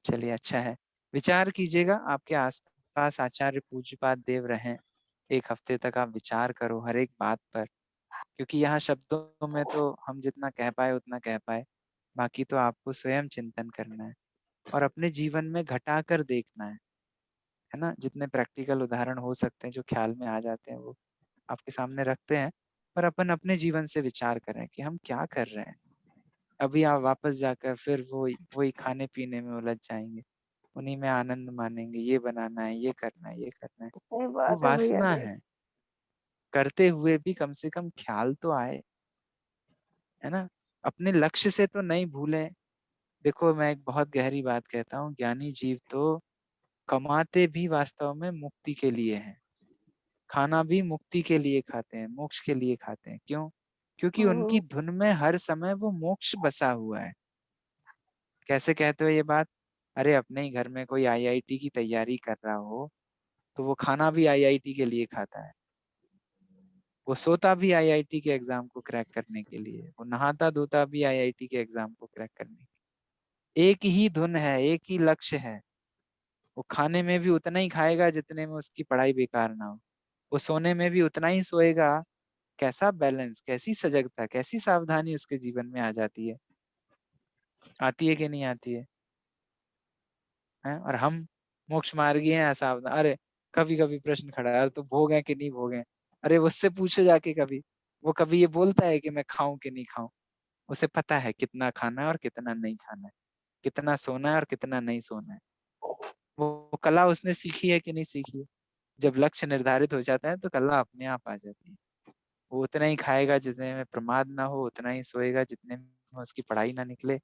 चलिए, अच्छा है। विचार कीजिएगा, आपके आसपास आचार्य पूज्यपाद देव रहें, एक हफ्ते तक आप विचार करो हर एक बात पर, क्योंकि यहाँ शब्दों में तो हम जितना कह पाए उतना कह पाए, बाकी तो आपको स्वयं चिंतन करना है और अपने जीवन में घटा कर देखना है ना। जितने प्रैक्टिकल उदाहरण हो सकते हैं जो ख्याल में आ जाते हैं वो आपके सामने रखते हैं, पर अपन अपने जीवन से विचार करें कि हम क्या कर रहे हैं। अभी आप वापस जाकर फिर वही वही खाने पीने में उलझ जाएंगे, उन्हीं में आनंद मानेंगे, ये बनाना है, ये करना है, ये करना है। सही वो बात है भैया वासना जी। है, करते हुए भी कम से कम ख्याल तो आए, है ना। अपने लक्ष्य से तो नहीं भूलें। देखो, मैं एक बहुत गहरी बात कहता हूँ, ज्ञानी जीव तो कमाते भी वास्तव में मुक्ति के लिए हैं, खाना भी मुक्ति के लिए खाते हैं, मोक्ष के लिए खाते हैं। क्यों? क्योंकि उनकी हम्म, धुन में हर समय वो मोक्ष बसा हुआ है। कैसे कहते हो ये बात? अरे अपने ही घर में कोई आईआईटी की तैयारी कर रहा हो, तो वो खाना भी आईआईटी के लिए खाता है, वो सोता भी आईआईटी के एग्जाम को क्रैक करने के लिए, वो नहाता धोता भी आईआईटी के एग्जाम को क्रैक करने के लिए। एक ही धुन है, एक ही लक्ष्य है। वो खाने में भी उतना ही खाएगा जितने में उसकी पढ़ाई बेकार ना हो, वो सोने में भी उतना ही सोएगा। कैसा बैलेंस, कैसी सजगता, कैसी सावधानी उसके जीवन में आ जाती है, आती है कि नहीं आती है? और हम मोक्ष मार्गी हैं असावधान। अरे कभी कभी प्रश्न खड़ा है, तो भोग है कि नहीं भोग है? अरे उससे पूछो जाके कभी, वो कभी ये बोलता है कि मैं खाऊं कि नहीं खाऊं? उसे पता है कितना खाना है और कितना नहीं खाना है, कितना सोना है और कितना नहीं सोना है। वो कला उसने सीखी है कि नहीं सीखी है? जब लक्ष्य निर्धारित हो जाता है तो कला अपने आप आ जाती है। वो उतना ही खाएगा जितने में प्रमाद ना हो, उतना ही सोएगा जितने में उसकी पढ़ाई ना निकले,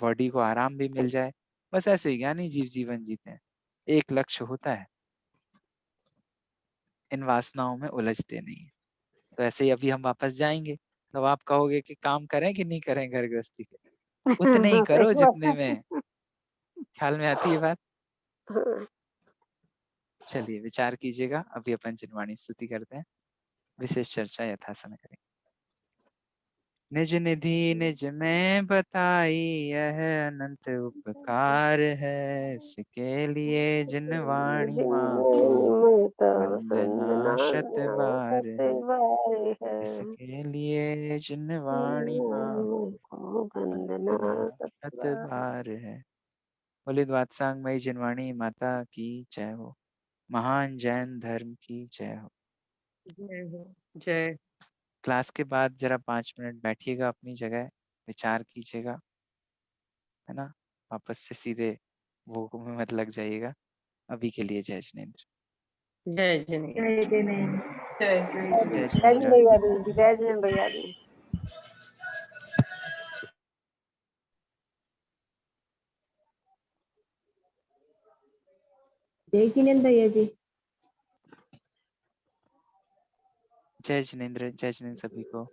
बॉडी को आराम भी मिल जाए। बस ऐसे ही ज्ञानी जीव जीवन जीते हैं, एक लक्ष्य होता है, इन वासनाओं में उलझते नहीं है। तो ऐसे ही अभी हम वापस जाएंगे, तो आप कहोगे कि काम करें कि नहीं करें घर गृहस्थी के? उतने ही सही करो बात जितने है। में। ख्याल में आती है बात? हाँ, चलिए, विचार कीजिएगा, अभी अपन जिनवाणी स्तुति करते हैं, विशेष चर्चा यथा समय करेंगे। निज निधि निज में बताई, यह अनंत उपकार है, इसके लिए जिनवाणी माँ को जिनमें तो वंदना संजना शत बार है। सतबार है। इसके लिए जिनवाणी माँ को वंदना वंदना शत सतबार। बार है। बोले द्वादशांगमयी जिनवाणी माता की जय हो, महान जैन धर्म की जय हो। जय हो। जय। क्लास के बाद जरा 5 मिनट बैठिएगा अपनी जगह, विचार कीजिएगा, है ना। वापस से सीधे भोग में मत लग जाइएगा। अभी के लिए जय जिनेंद्र। जय जिनेंद्र। जय जिनेंद्र। जय जय जिनेंद्र। भैया जी, जय जिनेंद्र भैया जी। जय जिनेंद्र भैया जी। जय जिनेंद्र, जय जिनेंद्र सभी को।